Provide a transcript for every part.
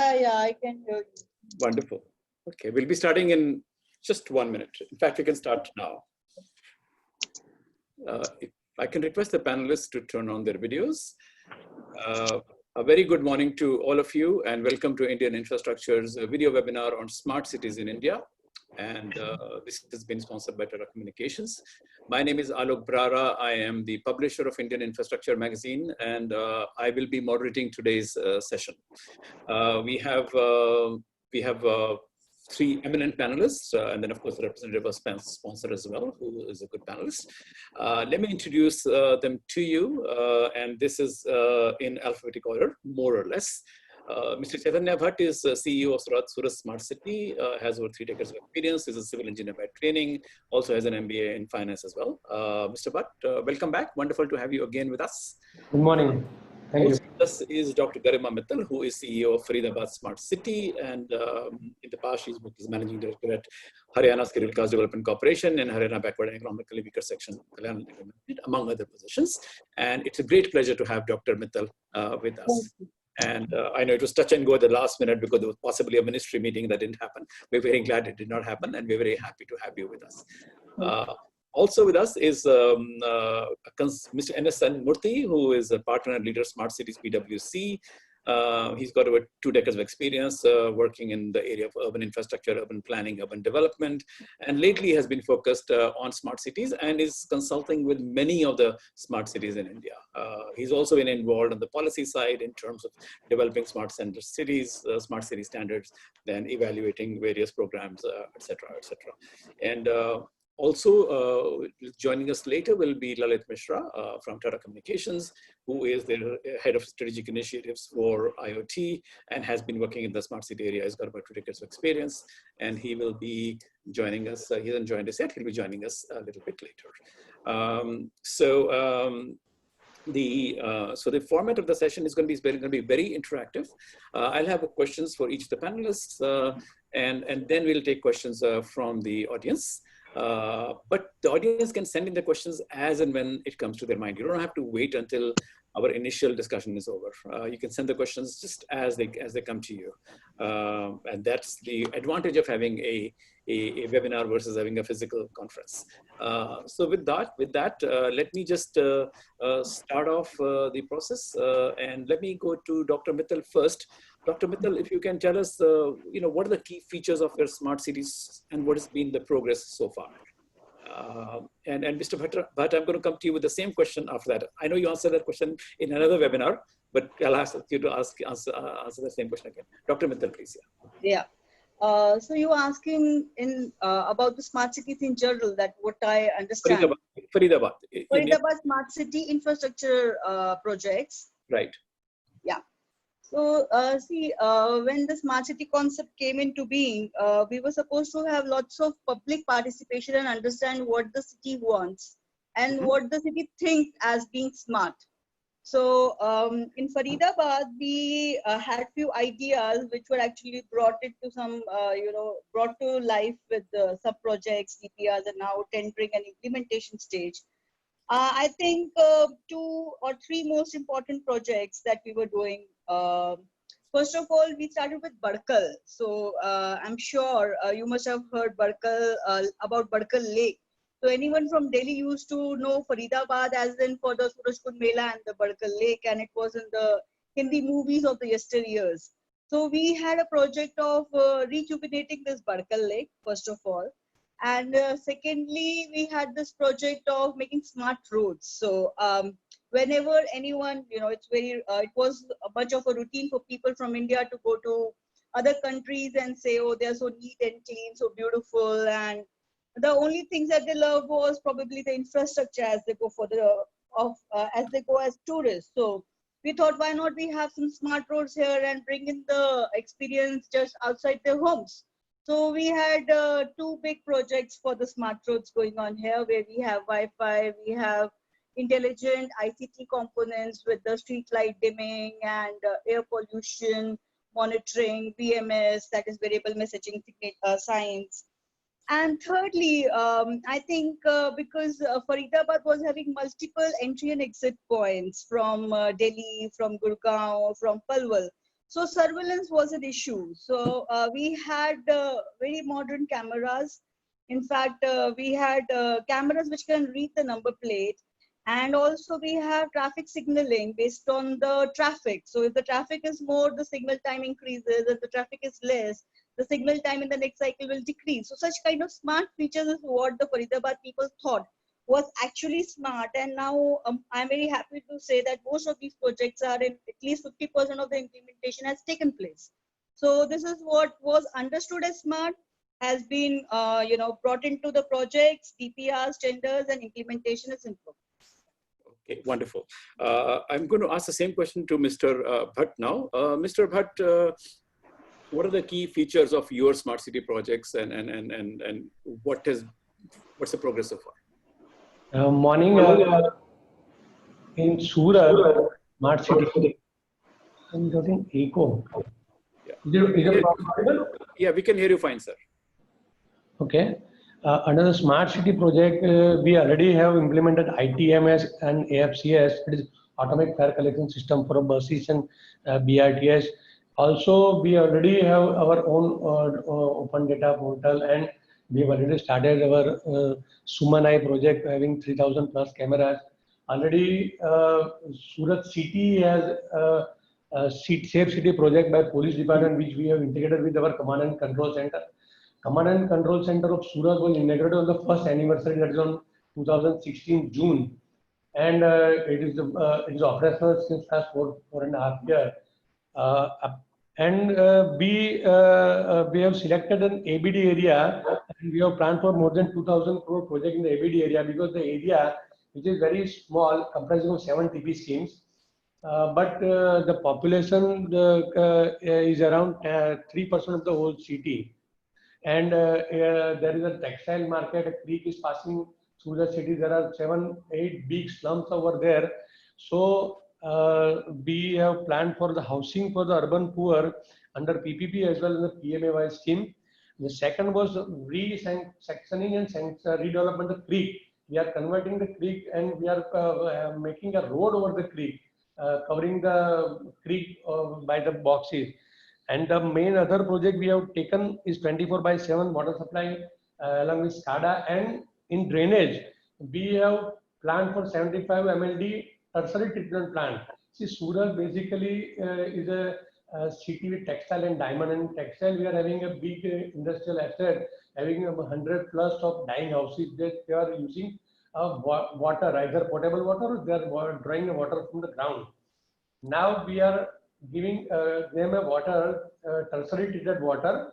Yeah, I can hear you. Wonderful. Okay, we'll be starting in just 1 minute. In fact, we can start now. If I can request the panelists to turn on their videos. A very good morning to all of you and welcome to Indian Infrastructure's video webinar on smart cities in India. And this has been sponsored by Tata Communications. My name is Alok Brara. I am the publisher of Indian Infrastructure magazine, and I will be moderating today's session. We have three eminent panelists, and then of course the representative of sponsor as well, who is a good panelist. Let me introduce them to you, and this is in alphabetic order, more or less. Mr. Chaitanya Bhatt is CEO of Surat Smart City, has over 3 decades of experience, is a civil engineer by training, also has an MBA in finance as well. Mr. Bhatt, welcome back. Wonderful to have you again with us. Good morning. Thank you. This is Dr. Garima Mittal, who is CEO of Faridabad Smart City, and in the past she's worked as managing director at Haryana Scheduled Caste Development Corporation and Haryana Backward and Economically Weaker Section, among other positions. And it's a great pleasure to have Dr. Mittal with us. And I know it was touch and go at the last minute because there was possibly a ministry meeting that didn't happen. We're very glad it did not happen, and we're very happy to have you with us. Also with us is Mr. N.S.N. Murthy, who is a partner and leader of Smart Cities PwC. He's got over 2 decades of experience working in the area of urban infrastructure, urban planning, urban development, and lately has been focused on smart cities and is consulting with many of the smart cities in India. He's also been involved on the policy side in terms of developing smart cities, smart city standards, then evaluating various programs, et cetera, et cetera. And also joining us later will be Lalit Mishra from Tata Communications, who is the head of strategic initiatives for IoT and has been working in the smart city area. He's got about 2 decades of experience, and he will be joining us. He hasn't joined us yet. He'll be joining us a little bit later. So the format of the session is going to be very interactive. I'll have questions for each of the panelists, and then we'll take questions from the audience. But the audience can send in the questions as and when it comes to their mind. You don't have to wait until our initial discussion is over. You can send the questions just as they come to you. And that's the advantage of having a webinar versus having a physical conference. So with that, let me just start off the process. And let me go to Dr. Mittal first. Dr. Mittal, if you can tell us, what are the key features of your smart cities and what has been the progress so far? And Mr. Bhatt, I'm going to come to you with the same question after that. I know you answered that question in another webinar, but I'll ask you to answer the same question again. Dr. Mittal, please. Yeah. So you were asking about the smart cities in general, that what I understand. Faridabad smart city infrastructure projects. Right. Yeah. So when the smart city concept came into being, we were supposed to have lots of public participation and understand what the city wants and what the city thinks as being smart. So in Faridabad, we had few ideas which were actually brought to life with sub projects, CPRs, and now tendering and implementation stage. I think 2 or 3 most important projects that we were doing. First of all, we started with Badkal. So I'm sure you must have heard about Badkal Lake. So anyone from Delhi used to know Faridabad as in for the Surajkund Mela and the Badkal Lake, and it was in the Hindi movies of the yesteryears. So we had a project of rejuvenating this Badkal Lake, first of all. And secondly, we had this project of making smart roads. So whenever anyone, it was a bunch of a routine for people from India to go to other countries and say, oh, they're so neat and clean, so beautiful. And the only things that they loved was probably the infrastructure as they go as tourists. So we thought, why not we have some smart roads here and bring in the experience just outside their homes. So we had 2 big projects for the smart roads going on here, where we have Wi-Fi, we have intelligent ICT components with the street light dimming and air pollution monitoring, VMS, that is variable messaging signs. And thirdly, I think because Faridabad was having multiple entry and exit points from Delhi, from Gurgaon, from Palwal. So surveillance was an issue. So we had very modern cameras. In fact, we had cameras which can read the number plate. And also we have traffic signaling based on the traffic. So if the traffic is more, the signal time increases. If the traffic is less, the signal time in the next cycle will decrease. So such kind of smart features is what the Faridabad people thought was actually smart. And now I'm very happy to say that most of these projects are in at least 50% of the implementation has taken place. So this is what was understood as smart has been brought into the projects, DPRs, tenders, and implementation is improved. Okay, wonderful. I'm going to ask the same question to Mr. Bhatt now. Mr. Bhatt, what are the key features of your smart city projects, and what's the progress so far? Morning. In Surat, smart city. I'm getting echo. Yeah. Is it possible? Yeah, we can hear you fine, sir. Okay. Under the smart city project, we already have implemented ITMS and AFCS, it is automatic fare collection system for buses and BRTS. Also, we already have our own open data portal, and we have already started our Sumanai project having 3,000 plus cameras. Already, Surat city has a Safe City project by Police Department, which we have integrated with our command and control center. Command and Control Center of Surat was inaugurated on the first anniversary, that is on 2016 June, and it is operational since last four and a half years. We have selected an ABD area, and we have planned for more than 2,000 crore project in the ABD area, because the area, which is very small, comprising of 7 TP schemes, but the population is around 3% of the whole city. And there is a textile market, a creek is passing through the city. There are 7-8 big slums over there. So we have planned for the housing for the urban poor under PPP as well as the PMAY scheme. The second was re-sectioning and redevelopment of the creek. We are converting the creek, and we are making a road over the creek, covering the creek by the boxes. And the main other project we have taken is 24/7 water supply along with SCADA, and in drainage, we have planned for 75 MLD tertiary treatment plant. See, Surat basically is a city with textile and diamond. And textile, we are having a big industrial asset, having 100 plus of dyeing houses that they are using water, either potable water or they are drawing the water from the ground. Now we are giving them a water, tertiary treated water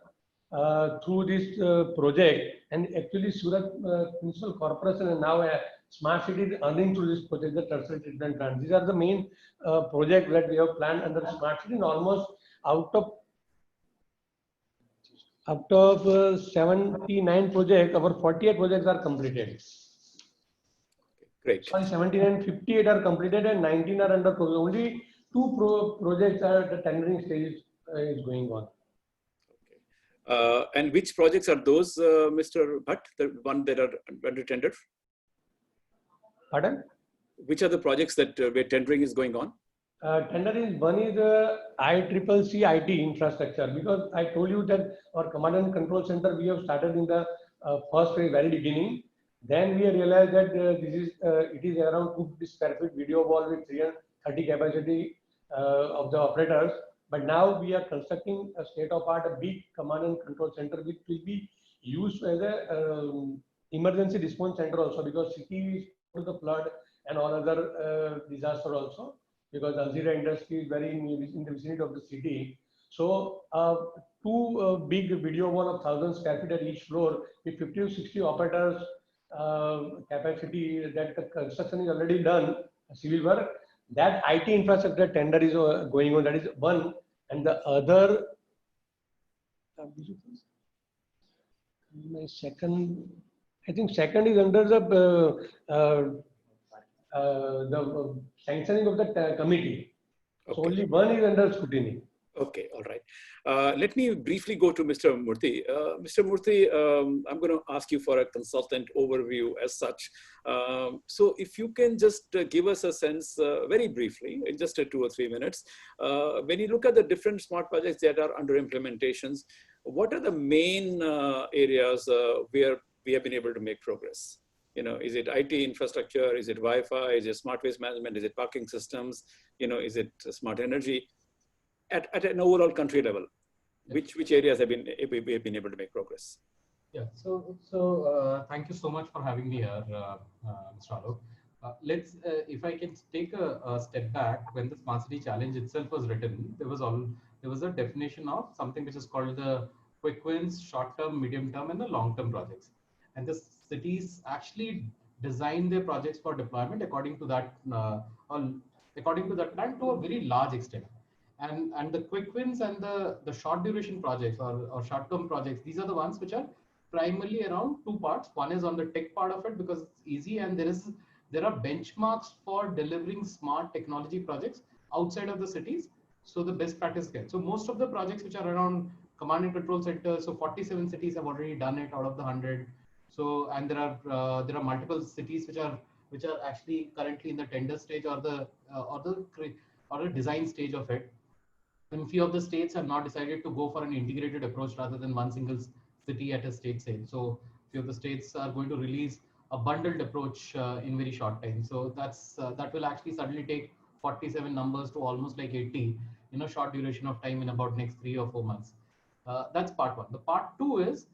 through this project. And actually Surat Municipal Corporation and now a smart city is earning through this project, the tertiary treatment plant. These are the main projects that we have planned under smart city, and almost out of 79 projects, our 48 projects are completed. Great. Sorry, 79, 58 are completed and 19 are under progress. Only 2 projects are at the tendering stage is going on. Okay. And which projects are those, Mr. Bhatt, the one that are under tender? Pardon? Which are the projects that where tendering is going on? Tender is one is ICCC IT infrastructure, because I told you that our command and control center we have started in the first phase, very beginning. Then we realized that it is around 250 square feet video wall with 330 capacity of the operators. But now we are constructing a state-of-art, a big command and control center, which will be used as a emergency response center also, because city is the flood and all other disaster also, because Alzira industry is very in the vicinity of the city. So 2 big video wall of 1,000 square feet at each floor with 50 to 60 operators capacity, that the construction is already done, civil work. That IT infrastructure tender is going on. That is one. And the other, my second, I think second is under the sanctioning of the committee. Okay. So only one is under scrutiny. Okay, all right. Let me briefly go to Mr. Murthy. Mr. Murthy, I'm going to ask you for a consultant overview as such. So if you can just give us a sense very briefly, in just 2 or 3 minutes, when you look at the different smart projects that are under implementations, what are the main areas where we have been able to make progress? You know, is it IT infrastructure? Is it Wi-Fi? Is it smart waste management? Is it parking systems? You know, is it smart energy? At an overall country level, which areas have been able to make progress? Yeah, thank you so much for having me here, Mr. Alok. If I can take a step back, when the Smart City Challenge itself was written, there was a definition of something which is called the quick wins, short-term, medium-term, and the long-term projects. And the cities actually design their projects for deployment according to that, plan to a very large extent. And the quick wins and the short duration projects or short term projects, these are the ones which are primarily around two parts. One is on the tech part of it because it's easy, and there are benchmarks for delivering smart technology projects outside of the cities, so the best practice can. So most of the projects which are around command and control centers, so 47 cities have already done it out of the 100. So, and there are multiple cities which are actually currently in the tender stage or the design stage of it. And few of the states have now decided to go for an integrated approach rather than one single city at a state stage. So few of the states are going to release a bundled approach in very short time. So that will actually suddenly take 47 numbers to almost like 80 in a short duration of time in about next 3 or 4 months. That's part one. The part two is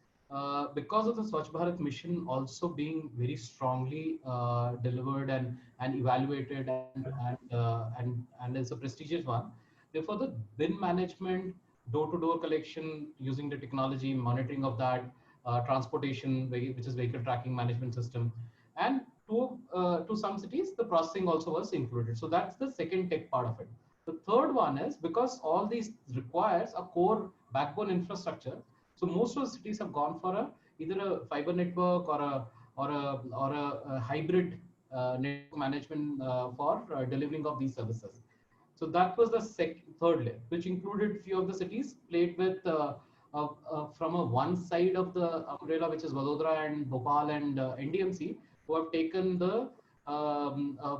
because of the Swachh Bharat mission also being very strongly delivered and evaluated and is a prestigious one. Therefore, the bin management, door-to-door collection using the technology, monitoring of that, transportation, which is vehicle tracking management system, and to some cities, the processing also was included. So that's the second tech part of it. The third one is because all these requires a core backbone infrastructure. So most of the cities have gone for either a fiber network or a hybrid network management for delivering of these services. So that was the third layer, which included few of the cities played with from a one side of the umbrella, which is Vadodara and Bhopal and NDMC, who have taken the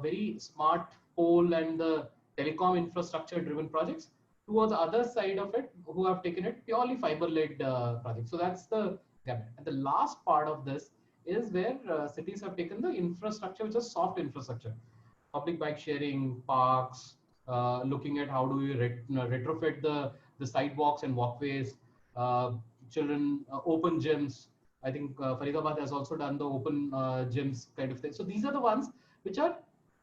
very smart pole and the telecom infrastructure driven projects, towards the other side of it, who have taken it purely fiber led projects. So that's the gap. And the last part of this is where cities have taken the infrastructure, which is soft infrastructure, public bike sharing, parks, looking at how do we retrofit the sidewalks and walkways, children, open gyms. I think Faridabad has also done the open gyms kind of thing. So these are the ones which are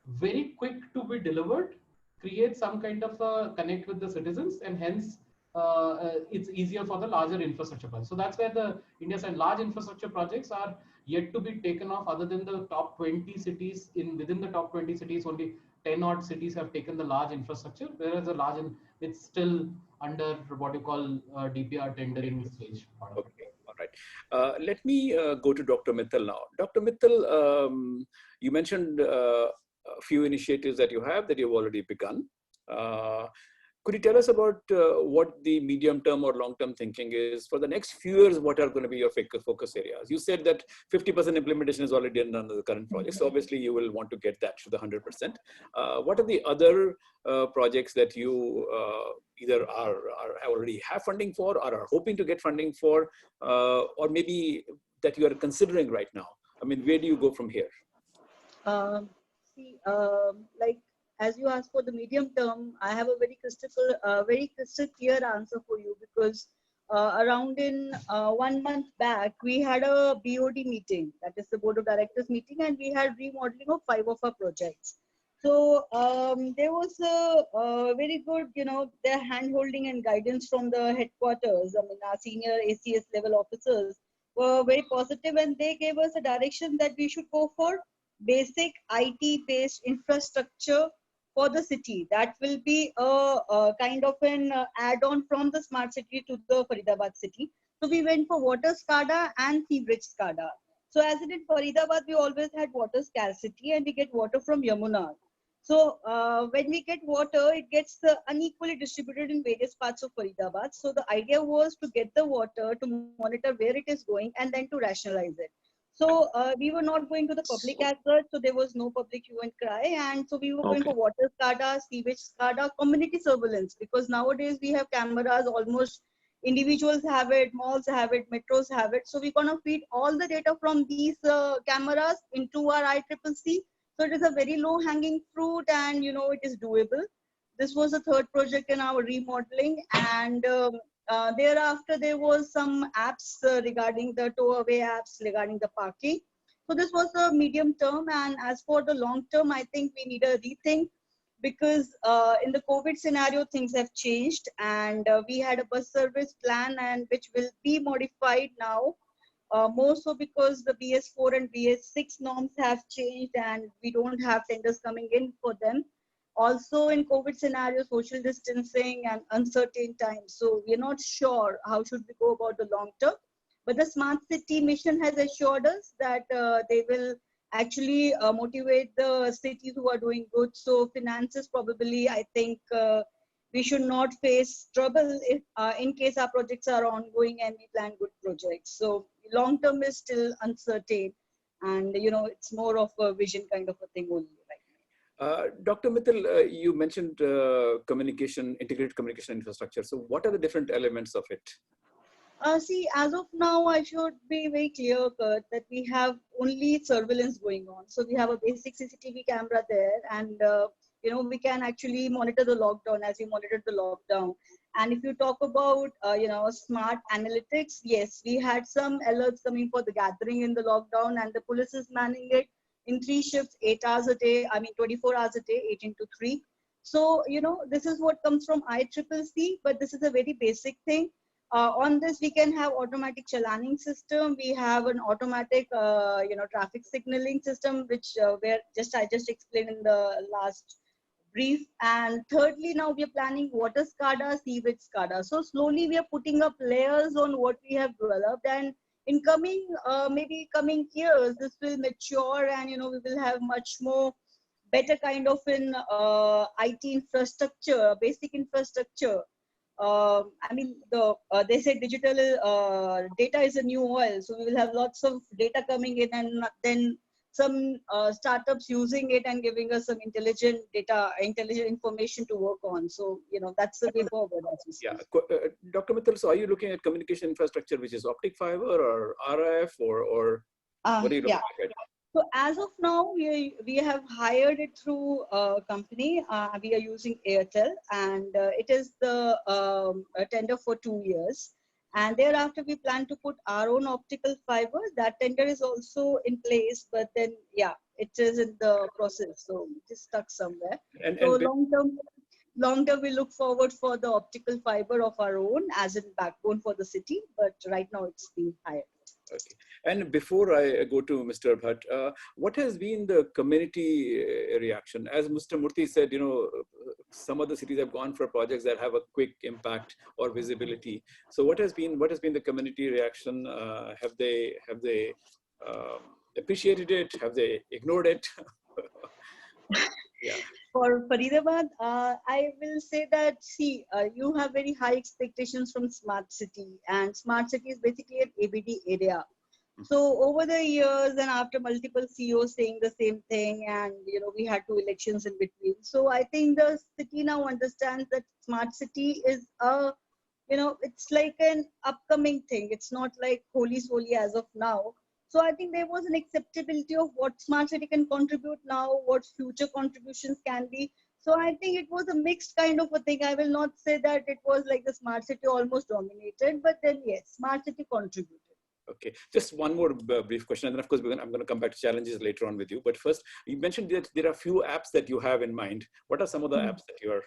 very quick to be delivered, create some kind of a connect with the citizens, and hence it's easier for the larger infrastructure projects. So that's where the India's and large infrastructure projects are yet to be taken off. Other than the top 20 cities, within the top 20 cities, only 10 odd cities have taken the large infrastructure, whereas the large, it's still under what you call DPR tendering stage. Okay, all right. Let me go to Dr. Mittal now. Dr. Mittal, you mentioned a few initiatives that you have that you've already begun. Could you tell us about what the medium-term or long-term thinking is for the next few years? What are going to be your focus areas? You said that 50% implementation is already done under the current project, so obviously you will want to get that to the 100%. What are the other projects that you either already have funding for, or are hoping to get funding for, or maybe that you are considering right now? I mean, where do you go from here? Like, as you asked for the medium term, I have a very crystal clear answer for you, because around in 1 month back, we had a BOD meeting, that is the Board of Directors meeting, and we had remodeling of 5 of our projects. So there was a very good, their hand-holding and guidance from the headquarters. I mean, our senior ACS level officers were very positive, and they gave us a direction that we should go for basic IT-based infrastructure for the city. That will be a kind of an add-on from the smart city to the Faridabad city. So we went for water SCADA and sewerage SCADA. So as in Faridabad, we always had water scarcity, and we get water from Yamuna. So when we get water, it gets unequally distributed in various parts of Faridabad. So the idea was to get the water, to monitor where it is going, and then to rationalize it. So we were not going to the public as such, so there was no public hue and cry. And so we were going for water SCADA, sewage SCADA, community surveillance, because nowadays we have cameras, almost individuals have it, malls have it, metros have it. So we're going to feed all the data from these cameras into our ICCC. So it is a very low hanging fruit, and it is doable. This was the third project in our remodeling, and thereafter there was some apps regarding the tow away apps regarding the parking. So this was the medium term, and as for the long term, I think we need a rethink, because in the COVID scenario things have changed, and we had a bus service plan, and which will be modified now. More so because the BS4 and BS6 norms have changed, and we don't have tenders coming in for them. Also in COVID scenario, social distancing and uncertain times. So we're not sure how should we go about the long term. But the smart city mission has assured us that they will actually motivate the cities who are doing good. So finances probably, I think we should not face trouble if, in case our projects are ongoing and we plan good projects. So long term is still uncertain, and it's more of a vision kind of a thing only, right? Dr. Mittal, you mentioned communication, integrated communication infrastructure. So what are the different elements of it? See, as of now, I should be very clear, Kurt, that we have only surveillance going on. So we have a basic CCTV camera there, and we can actually monitor the lockdown as we monitored the lockdown. And if you talk about smart analytics, yes, we had some alerts coming for the gathering in the lockdown, and the police is manning it in 3 shifts, 8 hours a day. I mean 24 hours a day, 8 into 3. So this is what comes from ICCC, but this is a very basic thing. On this, we can have automatic challaning system. We have an automatic, traffic signaling system, which I just explained in the last brief. And thirdly, now we are planning water SCADA, sewage SCADA. So slowly we are putting up layers on what we have developed. And in maybe coming years, this will mature, and we will have much more better kind of an IT infrastructure, basic infrastructure. They say digital data is a new oil. So we will have lots of data coming in, and then some startups using it and giving us some intelligent information to work on. So, that's the way forward. Yeah. Dr. Mittal, so are you looking at communication infrastructure, which is optic fiber or RF or what are you looking at? So as of now, we have hired it through a company. We are using Airtel, and it is the tender for 2 years. And thereafter, we plan to put our own optical fiber. That tender is also in place, but then, it is in the process. So it is stuck somewhere. So long term, we look forward for the optical fiber of our own as a backbone for the city. But right now, it's being hired. Okay. And before I go to Mr. Bhatt, what has been the community reaction? As Mr. Murthy said, some of the cities have gone for projects that have a quick impact or visibility. So what has been the community reaction? Have they appreciated it? Have they ignored it? Yeah. For Faridabad, I will say that, you have very high expectations from Smart City, and Smart City is basically an ABD area. So over the years, and after multiple CEOs saying the same thing, and we had 2 elections in between. So I think the city now understands that Smart City is it's like an upcoming thing. It's not like holy solely as of now. So I think there was an acceptability of what Smart City can contribute now, what future contributions can be. So I think it was a mixed kind of a thing. I will not say that it was like the Smart City almost dominated, but then yes, Smart City contributed. Okay, just one more brief question, and then of course I'm going to come back to challenges later on with you. But first, you mentioned that there are a few apps that you have in mind. What are some of the apps that you are?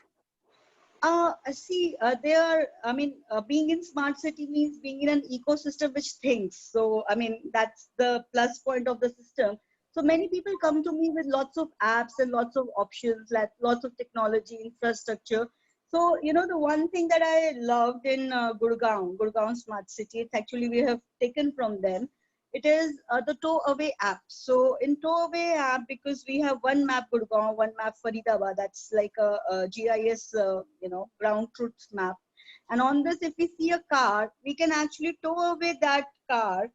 Being in Smart City means being in an ecosystem which thinks. So, that's the plus point of the system. So many people come to me with lots of apps and lots of options, like lots of technology, infrastructure. So, the one thing that I loved in Gurgaon Smart City, it's actually we have taken from them, it is the Tow Away app. So in Tow Away app, because we have one map Gurgaon, one map Faridabad, that's like a GIS, ground truth map. And on this, if we see a car, we can actually tow away that car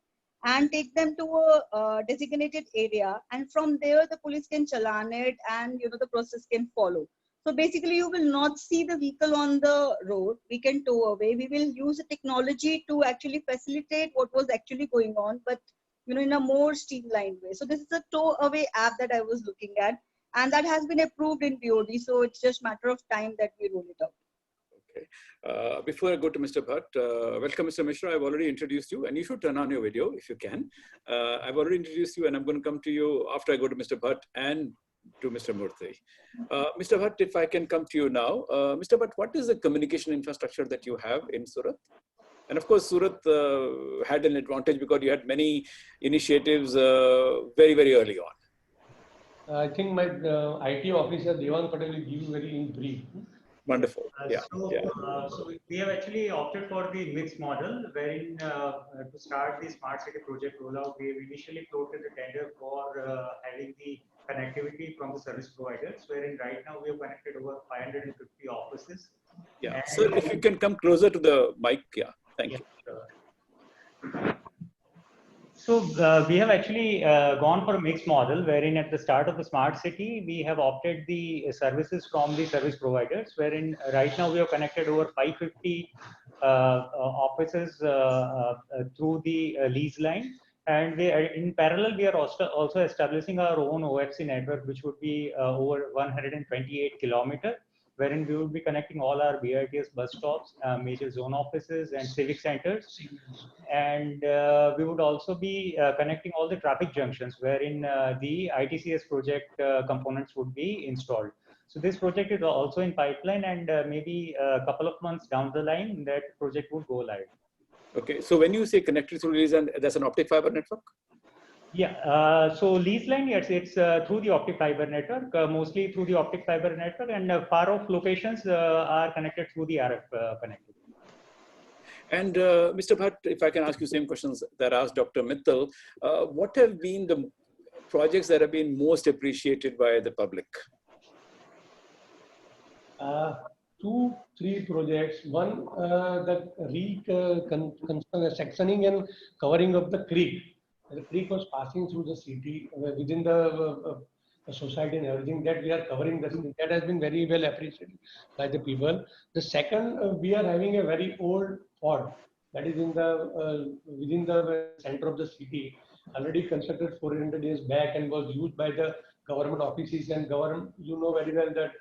and take them to a designated area. And from there, the police can challan it and, the process can follow. So basically, you will not see the vehicle on the road. We can tow away. We will use the technology to actually facilitate what was actually going on, but in a more streamlined way. So this is a tow away app that I was looking at, and that has been approved in BOD. So it's just matter of time that we roll it out. Okay. Before I go to Mr. Bhatt, welcome, Mr. Mishra. I've already introduced you, and you should turn on your video if you can. I've already introduced you, and I'm going to come to you after I go to Mr. Bhatt and to Mr. Murthy. Mr. Bhatt, if I can come to you now. Mr. Bhatt, what is the communication infrastructure that you have in Surat? And of course, Surat had an advantage because you had many initiatives very, very early on. I think my IT officer, Devang Patel, will give you very in brief. Wonderful. Yeah. So we have actually opted for the mixed model, wherein to start the smart city project rollout, we have initially floated the tender for having the connectivity from the service providers, wherein right now we have connected over 550 offices. Yeah. And So if you can come closer to the mic, yeah. Thank you. Sure. So we have actually gone for a mixed model, wherein at the start of the smart city, we have opted the services from the service providers, wherein right now we have connected over 550 offices through the lease line. And we are, in parallel, we are also establishing our own OFC network, which would be over 128 kilometers, wherein we will be connecting all our BRTS bus stops, major zone offices, and civic centers. And we would also be connecting all the traffic junctions, wherein the ITCS project components would be installed. So this project is also in pipeline, and maybe a couple of months down the line, that project would go live. Okay. So when you say connected through lease, and that's an optic fiber network? Yeah, so lease line, yes, it's through the optic fiber network, mostly through the optic fiber network, and far off locations are connected through the RF connectivity. And Mr. Bhatt, if I can ask you same questions that I asked Dr. Mittal, what have been the projects that have been most appreciated by the public? 2-3 projects. One, the sectioning and covering of the creek. The creek was passing through the city within the society and everything, that we are covering the city. That has been very well appreciated by the people. The second, we are having a very old fort that is in the within the center of the city, already constructed 400 years back and was used by the government offices and government. You know very well that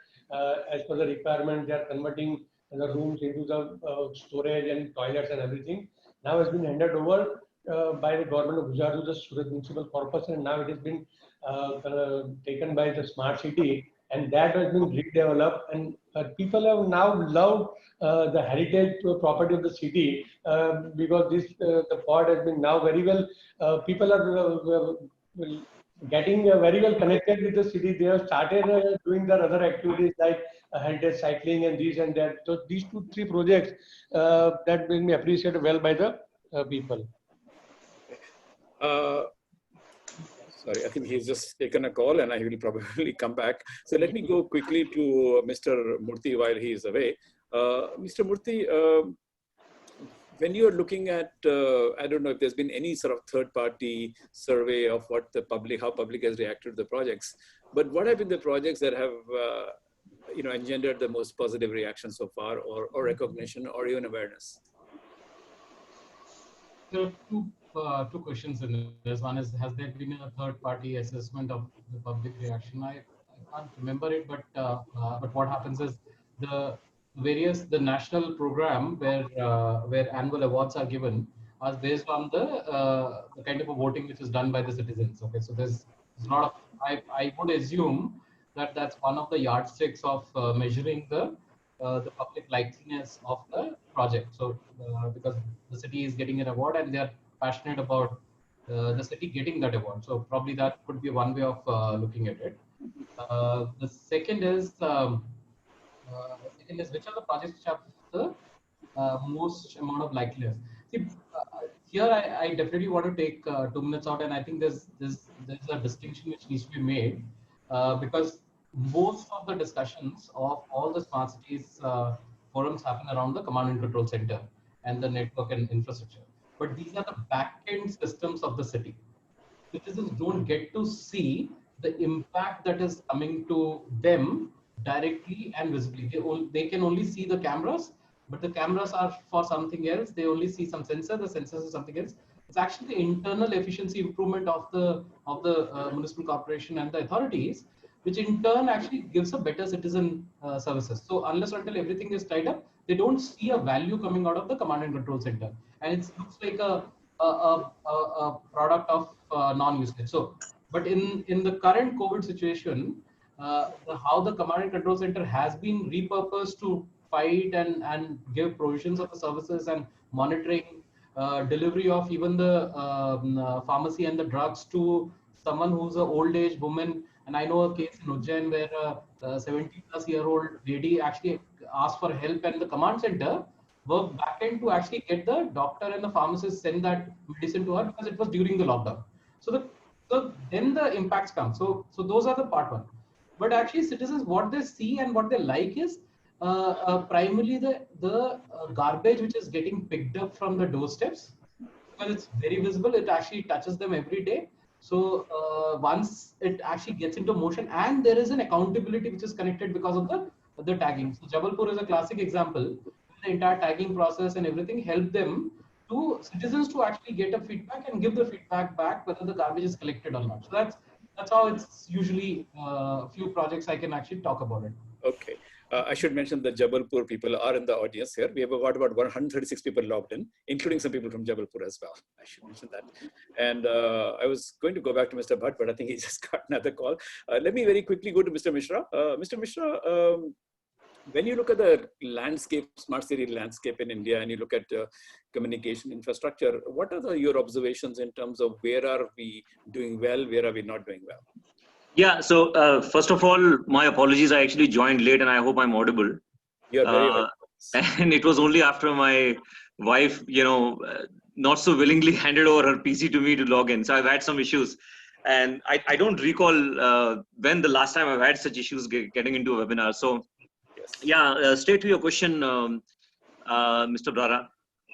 as per the requirement, they are converting the rooms into the storage and toilets and everything. Now has been handed over by the government of Gujarat to the Surat Municipal Corporation, and now it has been taken by the smart city, and that has been redeveloped, and people have now loved the heritage property of the city because this the fort has been now very well. People are getting very well connected with the city. They have started doing their other activities like heritage cycling and these and that. So these 2-3 projects that will be appreciated well by the people. Sorry, I think he's just taken a call and I will probably come back. So let me go quickly to Mr. Murthy while he is away. Mr. Murthy, when you're looking at, I don't know if there's been any sort of third-party survey of what the public, how public has reacted to the projects, but what have been the projects that have, engendered the most positive reaction so far, or recognition, or even awareness? There are two questions in this. One is, has there been a third-party assessment of the public reaction? I can't remember it, but what happens is the national program where annual awards are given are based on the kind of a voting which is done by the citizens. Okay, so there's a lot of, I would assume that that's one of the yardsticks of measuring the public likeliness of the project. So because the city is getting an award and they are passionate about the city getting that award, so probably that could be one way of looking at it. The second is which are the projects which have the most amount of likeliness. See, here I definitely want to take 2 minutes out, and I think there's a distinction which needs to be made because most of the discussions of all the smart cities forums happen around the command and control center and the network and infrastructure. But these are the back-end systems of the city. Citizens don't get to see the impact that is coming to them directly and visibly. They can only see the cameras, but the cameras are for something else. They only see some sensor. The sensors are something else. It's actually the internal efficiency improvement of the municipal corporation and the authorities, which in turn actually gives a better citizen services. So unless or until everything is tied up, they don't see a value coming out of the command and control center, and it looks like a product of non-usage. So, but in the current COVID situation, how the command and control center has been repurposed to fight and give provisions of the services and monitoring, delivery of even the pharmacy and the drugs to someone who's an old age woman. And I know a case in Ujjain where a 70-plus-year-old lady actually asked for help, and the command center worked back end to actually get the doctor and the pharmacist send that medicine to her because it was during the lockdown. So then the impacts come. So those are the part one. But actually, citizens, what they see and what they like is primarily the garbage which is getting picked up from the doorsteps, because it's very visible. It actually touches them every day. So once it actually gets into motion, and there is an accountability which is connected because of the tagging. So Jabalpur is a classic example. The entire tagging process and everything helped them to citizens to actually get a feedback and give the feedback back whether the garbage is collected or not. So that's how it's usually a few projects I can actually talk about it. Okay. I should mention that Jabalpur people are in the audience here. We have got about 136 people logged in, including some people from Jabalpur as well. I should mention that. And I was going to go back to Mr. Bhatt, but I think he just got another call. Let me very quickly go to Mr. Mishra. Mr. Mishra, when you look at the landscape, smart city landscape in India, and you look at communication infrastructure, what are your observations in terms of where are we doing well, where are we not doing well? Yeah, so first of all, my apologies. I actually joined late and I hope I'm audible. You're very welcome. And it was only after my wife, not so willingly handed over her PC to me to log in. So I've had some issues. And I don't recall when the last time I've had such issues getting into a webinar. So yeah, straight to your question, Mr. Brara.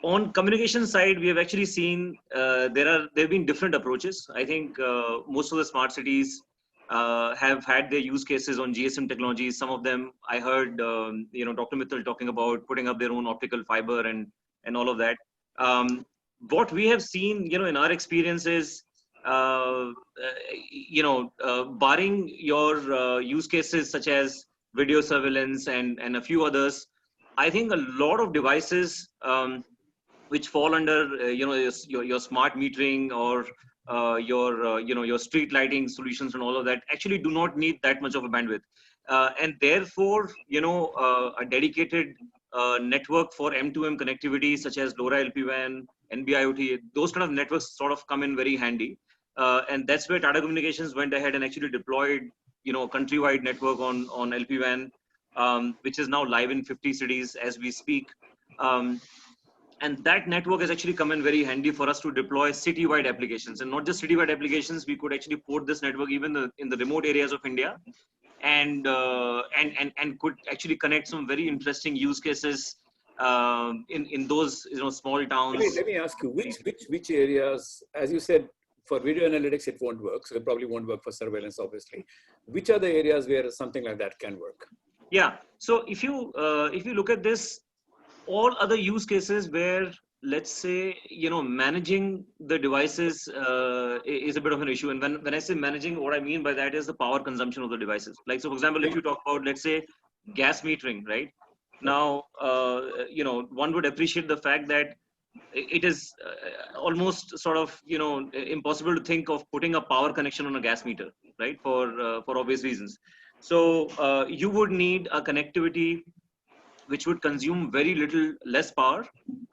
On communication side, we have actually seen there have been different approaches. I think most of the smart cities have had their use cases on GSM technologies. Some of them, I heard, Dr. Mittal talking about putting up their own optical fiber and all of that. What we have seen, in our experiences, barring your use cases such as video surveillance and a few others, I think a lot of devices which fall under, your smart metering or your street lighting solutions and all of that actually do not need that much of a bandwidth. And therefore, a dedicated network for M2M connectivity such as LoRa LPWAN, NB-IoT, those kind of networks sort of come in very handy. And that's where Tata Communications went ahead and actually deployed, a countrywide network on LPWAN, which is now live in 50 cities as we speak. And that network has actually come in very handy for us to deploy citywide applications, and not just citywide applications. We could actually port this network even in the remote areas of India, and could actually connect some very interesting use cases in those small towns. Let me ask you, which areas, as you said, for video analytics it won't work, so it probably won't work for surveillance, obviously. Which are the areas where something like that can work? Yeah. So if you look at this, all other use cases where, let's say, managing the devices is a bit of an issue. And when I say managing, what I mean by that is the power consumption of the devices. Like, so for example, if you talk about, let's say, gas metering, right? Now, one would appreciate the fact that it is almost sort of, impossible to think of putting a power connection on a gas meter, right? For obvious reasons. So you would need a connectivity which would consume very little less power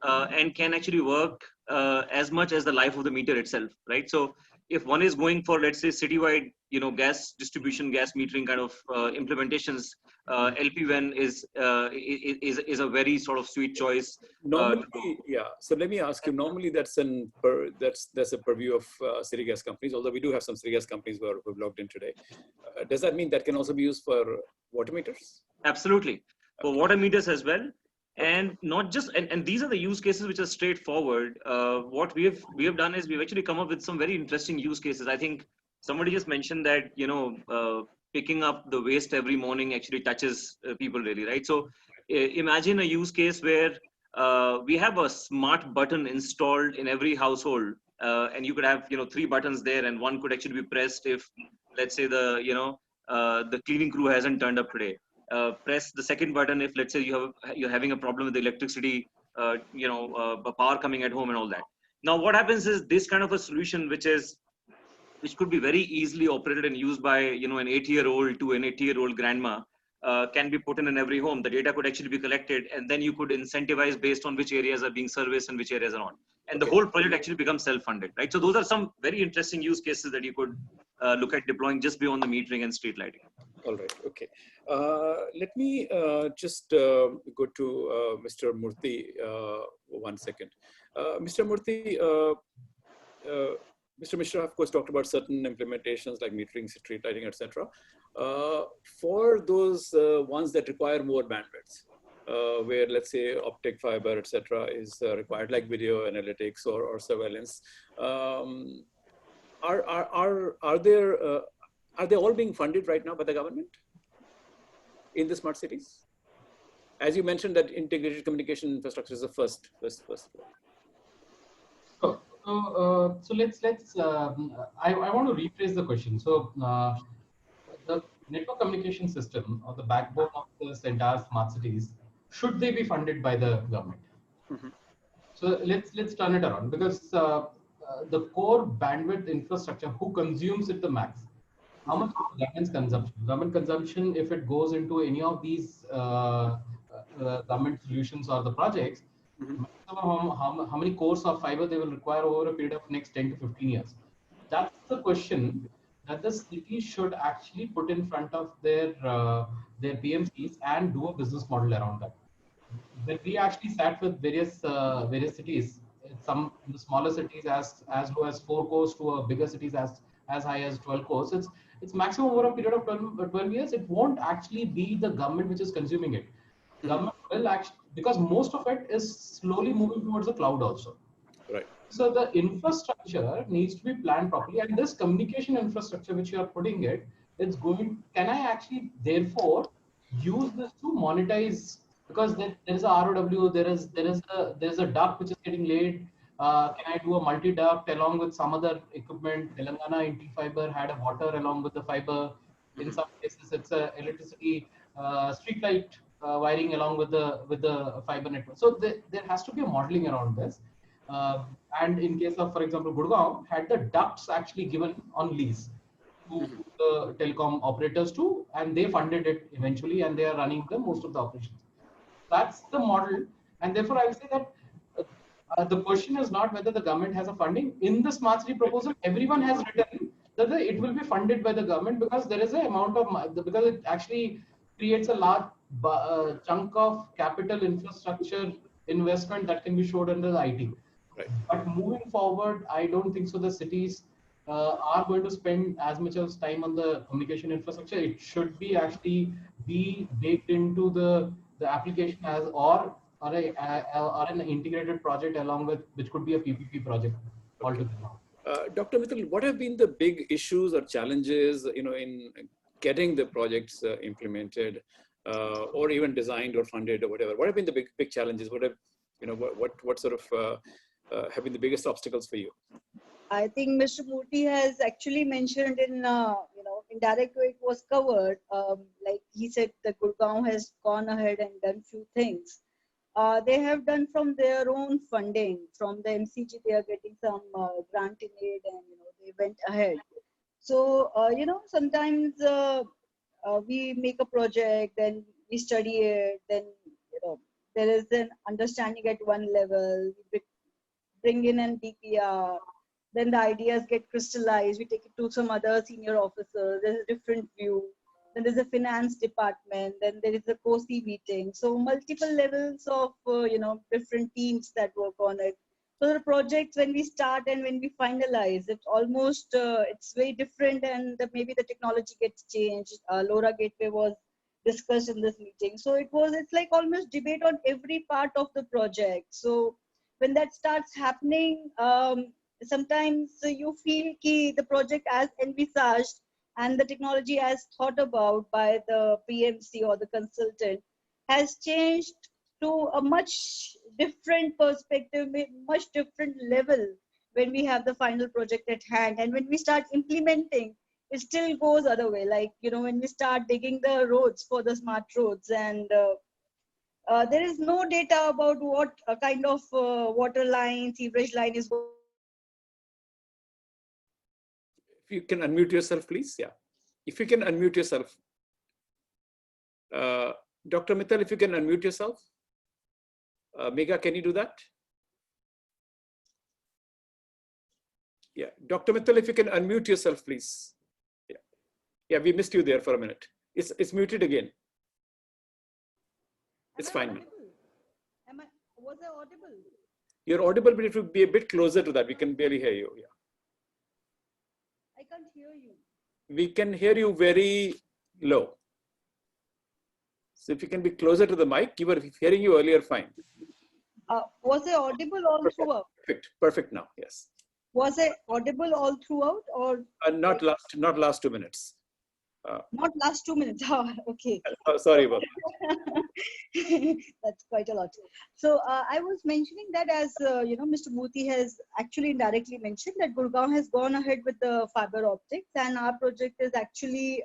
and can actually work as much as the life of the meter itself, right? So if one is going for, let's say, citywide, gas distribution, gas metering kind of implementations, LP1 is a very sort of sweet choice. Normally, yeah. So let me ask you. Normally, that's a purview of city gas companies. Although we do have some city gas companies who've logged in today. Does that mean that can also be used for water meters? Absolutely, for water meters as well, and not just. And these are the use cases which are straightforward. What we have done is we've actually come up with some very interesting use cases. I think somebody just mentioned that picking up the waste every morning actually touches people really, right? So imagine a use case where we have a smart button installed in every household, and you could have 3 buttons there, and one could actually be pressed if, let's say, the cleaning crew hasn't turned up today. Press the second button if, let's say, you're having a problem with the electricity, power coming at home and all that. Now what happens is this kind of a solution which could be very easily operated and used by an 80-year-old to an 80-year-old grandma, can be put in every home. The data could actually be collected, and then you could incentivize based on which areas are being serviced and which areas are not. And the whole project actually becomes self-funded, right? So those are some very interesting use cases that you could look at deploying just beyond the metering and street lighting. All right. Okay. Let me just go to Mr. Murthy 1 second. Mr. Murthy, Mr. Mishra, of course, talked about certain implementations like metering, street lighting, etc. For those ones that require more bandwidth, where, let's say, optic fiber, etc., is required, like video analytics or surveillance, are they all being funded right now by the government in the smart cities? As you mentioned, that integrated communication infrastructure is the first. So let's I want to rephrase the question. So the network communication system, or the backbone of this entire smart cities, should they be funded by the government? Mm-hmm. So let's turn it around, because the core bandwidth infrastructure, who consumes it the max? How much is government's consumption? Government consumption, if it goes into any of these government solutions or the projects, Mm-hmm. how many cores of fiber they will require over a period of next 10 to 15 years? That's the question that the city should actually put in front of their PMCs and do a business model around that. When we actually sat with various cities, some in the smaller cities as low as 4 cores to a bigger cities as high as 12 cores. It's maximum over a period of 12 years. It won't actually be the government which is consuming it. Government will actually, because most of it is slowly moving towards the cloud also. Right. So the infrastructure needs to be planned properly, and this communication infrastructure which you are putting it, can I actually therefore use this to monetize? Because there is a ROW, there is a duct which is getting laid. Can I do a multi-duct along with some other equipment? Telangana Inter-Fiber had a water along with the fiber. In some cases, it's a electricity street light wiring along with the fiber network. So there has to be a modeling around this. And in case of, for example, Gurgaon had the ducts actually given on lease to the telecom operators too, and they funded it eventually, and they are running most of the operations. That's the model, and therefore I will say that the question is not whether the government has a funding. In the smart city proposal, everyone has written that it will be funded by the government, because there is an amount of, because it actually creates a large chunk of capital infrastructure investment that can be showed under the IT. Right. But moving forward, I don't think so the cities are going to spend as much as time on the communication infrastructure. It should be actually be baked into the application or an integrated project along with, which could be a PPP project altogether. Dr. Mittal, what have been the big issues or challenges, in getting the projects implemented, or even designed or funded or whatever? What have been the big challenges? What have, what sort of have been the biggest obstacles for you? I think Mr. Murthy has actually mentioned in, indirect way it was covered. Like he said, the Gurgaon has gone ahead and done few things. They have done from their own funding. From the MCG, they are getting some grant in aid, and they went ahead. So sometimes we make a project, then we study it, then there is an understanding at one level. We bring in an DPR, then the ideas get crystallized. We take it to some other senior officers. There's a different view. then there's a finance department, then there is a COSI meeting. So multiple levels of, different teams that work on it. So the projects, when we start and when we finalize, it's almost, it's very different, and maybe the technology gets changed. LoRa Gateway was discussed in this meeting. So it's like almost debate on every part of the project. So when that starts happening, sometimes you feel the project as envisaged and the technology as thought about by the PMC or the consultant has changed to a much different perspective, much different level when we have the final project at hand. And when we start implementing, it still goes other way. Like, when we start digging the roads for the smart roads, and there is no data about what kind of water line, sewerage line is. If you can unmute yourself, please. Yeah. If you can unmute yourself. Dr. Mittal, if you can unmute yourself. Megha, can you do that? Yeah. Dr. Mittal, if you can unmute yourself, please. Yeah. Yeah, we missed you there for a minute. It's muted again. It's fine. Was I audible? You're audible, but it would be a bit closer to that. We can barely hear you. Yeah. I can't hear you. We can hear you very low. So if you can be closer to the mic, we were hearing you earlier fine. Was I audible all throughout? Perfect now, yes. Was I audible all throughout, or? Not last 2 minutes. Not last 2 minutes. Okay. Sorry about that. That's quite a lot. So I was mentioning that, as Mr. Bhuti has actually indirectly mentioned, that Gurgaon has gone ahead with the fiber optics, and our project is actually,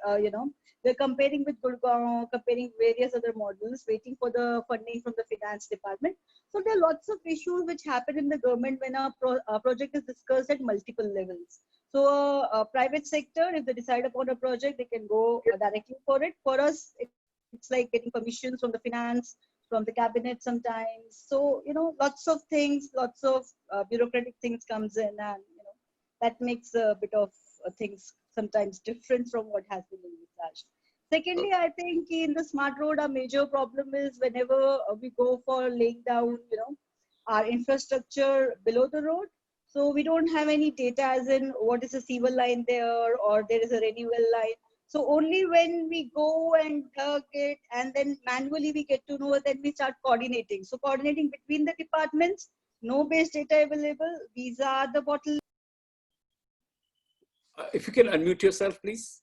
we're comparing with Gurgaon, comparing various other models, waiting for the funding from the finance department. So there are lots of issues which happen in the government when a project is discussed at multiple levels. So private sector, if they decide upon a project, they can go directly for it. For us, it's like getting permissions from the finance, from the cabinet sometimes. So, lots of things, lots of bureaucratic things comes in, and, that makes a bit of things sometimes different from what has been envisaged. Secondly, I think in the smart road, our major problem is whenever we go for laying down, our infrastructure below the road. So we don't have any data as in what is a sewer line there, or there is a renewal line. So only when we go and dug it and then manually we get to know, then we start coordinating. So coordinating between the departments, no base data available. These are the bottlenecks. If you can unmute yourself, please.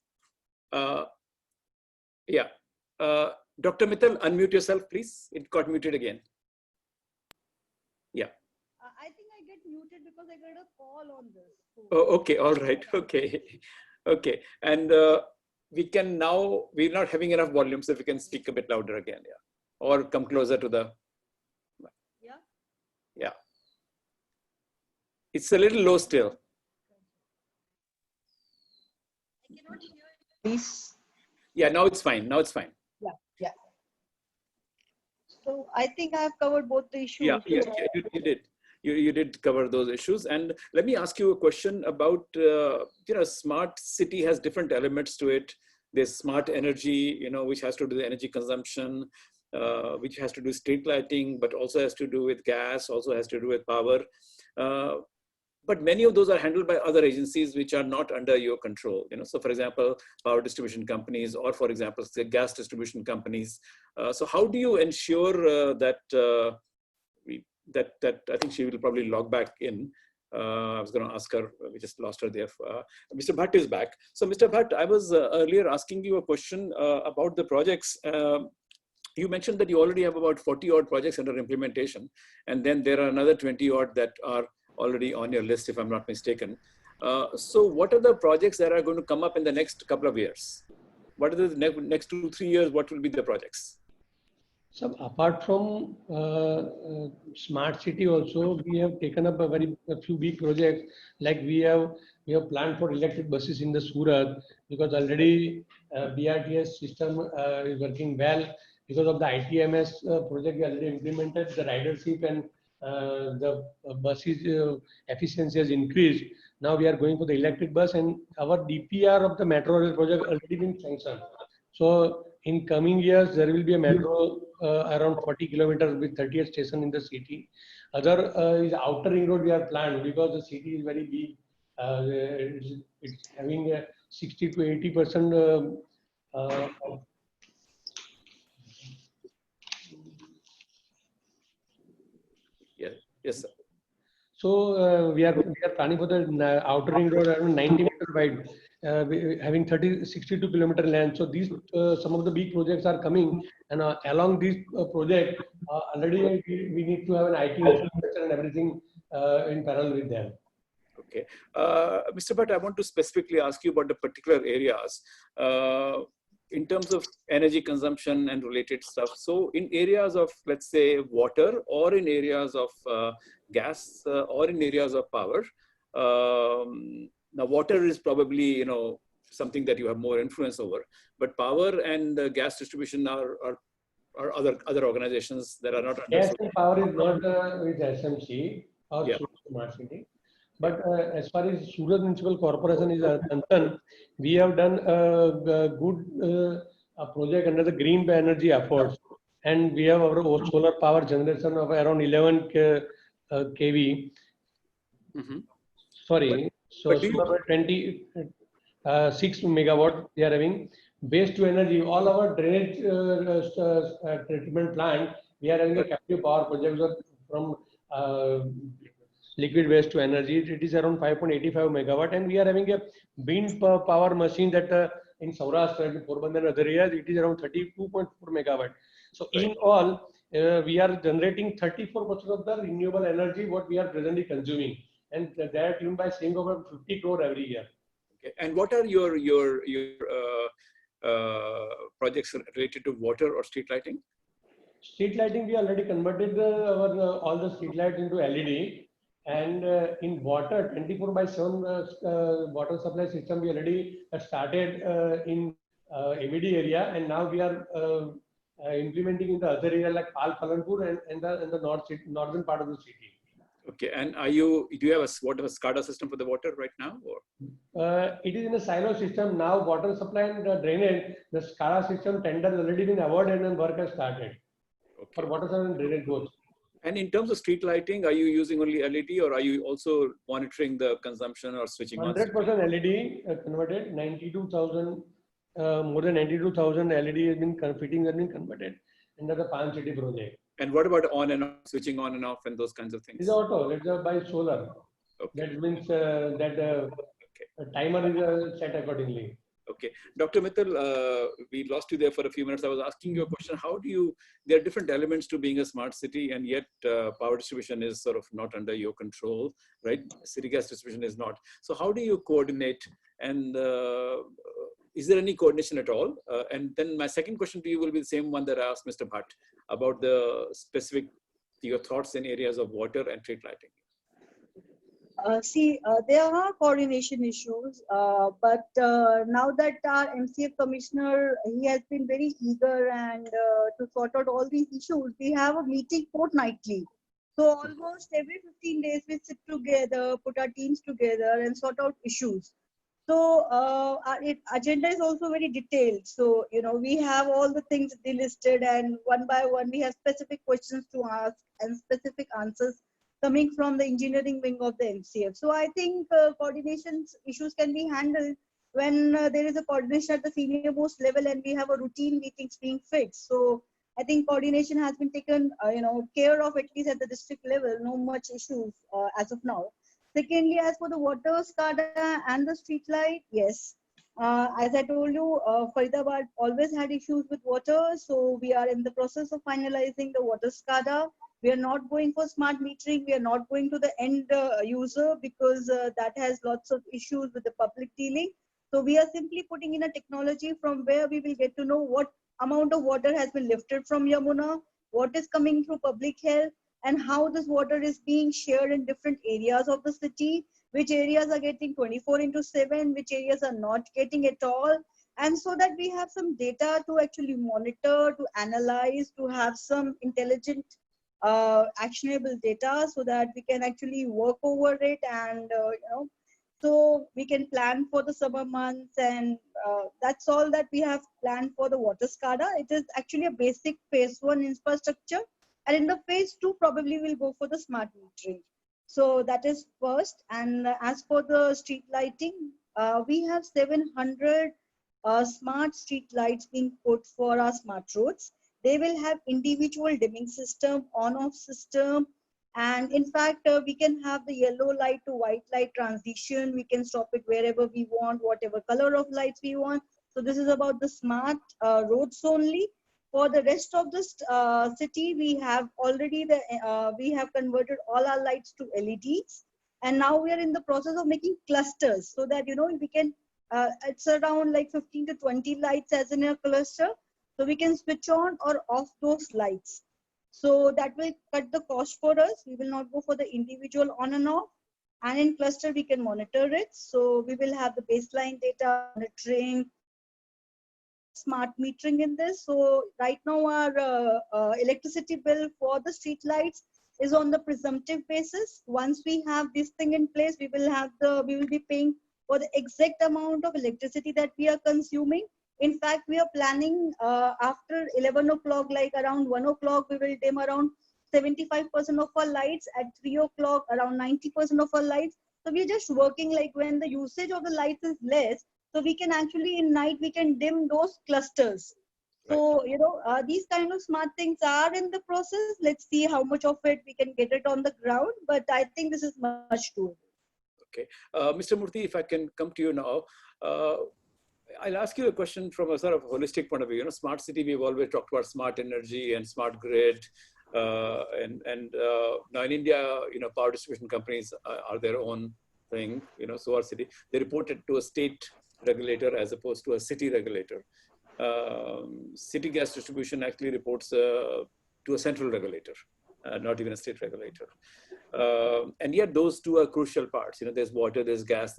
Yeah. Dr. Mittal, unmute yourself, please. It got muted again. Yeah. I think I get muted because I got a call on this. So. Oh, okay. All right. Okay. Okay. And we're not having enough volume, so if you can speak a bit louder again, yeah. Or come closer to the. Yeah. Yeah. It's a little low still. I cannot hear you. Please. Yeah, now it's fine. Now it's fine. Yeah. So I think I have covered both the issues. Yeah, you did. You did cover those issues. And let me ask you a question about, smart city has different elements to it. There's smart energy, which has to do with energy consumption, which has to do with street lighting, but also has to do with gas, also has to do with power. But many of those are handled by other agencies which are not under your control. So for example, power distribution companies, or for example, say gas distribution companies. So how do you ensure that I think she will probably log back in. I was going to ask her, we just lost her there. Mr. Bhatt is back. So Mr. Bhatt, I was earlier asking you a question about the projects. You mentioned that you already have about 40 odd projects under implementation. And then there are another 20 odd that are already on your list, if I'm not mistaken. So what are the projects that are going to come up in the next couple of years? What are the next 2-3 years? What will be the projects? So apart from smart city, also we have taken up a few big projects. Like we have planned for electric buses in the Surat, because already BRTS system is working well. Because of the ITMS project, we already implemented the ridership, and the buses efficiency has increased. Now we are going for the electric bus, and our DPR of the metro rail project already been sanctioned. So in coming years, there will be a metro around 40 kilometers with 38 stations in the city. Other is outer ring road we are planned because the city is very big. It's having a 60 to 80% Yes, sir. so we are planning for the outer ring road around 90 meters wide, having 62 kilometer length. So these some of the big projects are coming, and along this project, already we need to have an IT infrastructure and everything in parallel with them. Okay. Mr. Bhatt, I want to specifically ask you about the particular areas in terms of energy consumption and related stuff. So in areas of, let's say, water, or in areas of gas, or in areas of power. Now, water is probably, something that you have more influence over, but power and gas distribution are other organizations that are not under. Gas and power is not with SMC or Yeah. Surat Smart City. But as far as Surat Municipal Corporation is concerned, we have done a good project under the green energy efforts, and we have our solar power generation of around 11 kV. Mm-hmm. Sorry, so solar 26 megawatt we are having. Waste to energy, all our drainage treatment plant, we are having a captive power project from liquid waste to energy. It is around 5.85 megawatt, and we are having a wind power machine that in Saurashtra and Porbandar and other areas, it is around 32.4 megawatt. So in all, we are generating 34% of the renewable energy what we are presently consuming, and that even by saving over 50 crore every year. Okay. And what are your projects related to water or street lighting? Street lighting, we already converted all the street lights into LED. And in water, 24/7 water supply system, we already started in ABD area, and now we are implementing in the other area like Pal Palanpur and the northern part of the city. Okay, and do you have a SCADA system for the water right now? Or? It is in a silo system now. Water supply and drainage, the SCADA system tender has already been awarded and work has started. Okay. For water supply and drainage both. And in terms of street lighting, are you using only LED, or are you also monitoring the consumption or switching 100% LED converted. 92,000, more than 92,000 LED has been fittings have been converted under the Pan City project. And what about on and off, switching on and off, and those kinds of things? It's auto. It's by solar. Okay. That means that timer is set accordingly. Okay, Dr. Mittal, we lost you there for a few minutes. I was asking you a question. There are different elements to being a smart city, and yet power distribution is sort of not under your control, right? City gas distribution is not. So how do you coordinate, and is there any coordination at all? And then my second question to you will be the same one that I asked Mr. Bhatt about your thoughts in areas of water and street lighting. There are coordination issues, but now that our MCF commissioner, he has been very eager and to sort out all these issues, we have a meeting fortnightly. So almost every 15 days we sit together, put our teams together and sort out issues. So our agenda is also very detailed. So, we have all the things delisted, and one by one we have specific questions to ask and specific answers coming from the engineering wing of the MCF. So I think coordination issues can be handled when there is a coordination at the senior most level and we have a routine meetings being fixed. So I think coordination has been taken care of, at least at the district level, no much issues as of now. Secondly, as for the water SCADA and the street light, yes. As I told you, Faridabad always had issues with water. So we are in the process of finalizing the water SCADA. We are not going for smart metering. We are not going to the end user because that has lots of issues with the public dealing. So we are simply putting in a technology from where we will get to know what amount of water has been lifted from Yamuna, what is coming through public health, and how this water is being shared in different areas of the city, which areas are getting 24/7, which areas are not getting at all. And so that we have some data to actually monitor, to analyze, to have some intelligent actionable data so that we can actually work over it and So we can plan for the summer months, and that's all that we have planned for the water SCADA. It is actually a basic phase 1 infrastructure, and in the phase 2 probably we'll go for the smart metering. So that is first. And as for the street lighting, we have 700 smart street lights being put for our smart roads. They will have individual dimming system, on-off system, and in fact, we can have the yellow light to white light transition. We can stop it wherever we want, whatever color of lights we want. So this is about the smart roads only. For the rest of the city, we have already we have converted all our lights to LEDs, and now we are in the process of making clusters so that we can. It's around like 15 to 20 lights as in a cluster, so we can switch on or off those lights. So that will cut the cost for us. We will not go for the individual on and off. And in cluster, we can monitor it. So we will have the baseline data monitoring, smart metering in this. So right now our electricity bill for the street lights is on the presumptive basis. Once we have this thing in place, we will be paying for the exact amount of electricity that we are consuming. In fact, we are planning after 11 o'clock, like around 1 o'clock, we will dim around 75% of our lights. At 3 o'clock, around 90% of our lights. So we're just working like when the usage of the lights is less. So we can actually in night, we can dim those clusters. So, these kind of smart things are in the process. Let's see how much of it we can get it on the ground. But I think this is much doable. Okay. Mr. Murthy, if I can come to you now. I'll ask you a question from a sort of holistic point of view. Smart city, we've always talked about smart energy and smart grid. And now in India, power distribution companies are their own thing, so our city. They report it to a state regulator as opposed to a city regulator. City gas distribution actually reports to a central regulator, not even a state regulator. And yet those two are crucial parts. There's water, there's gas,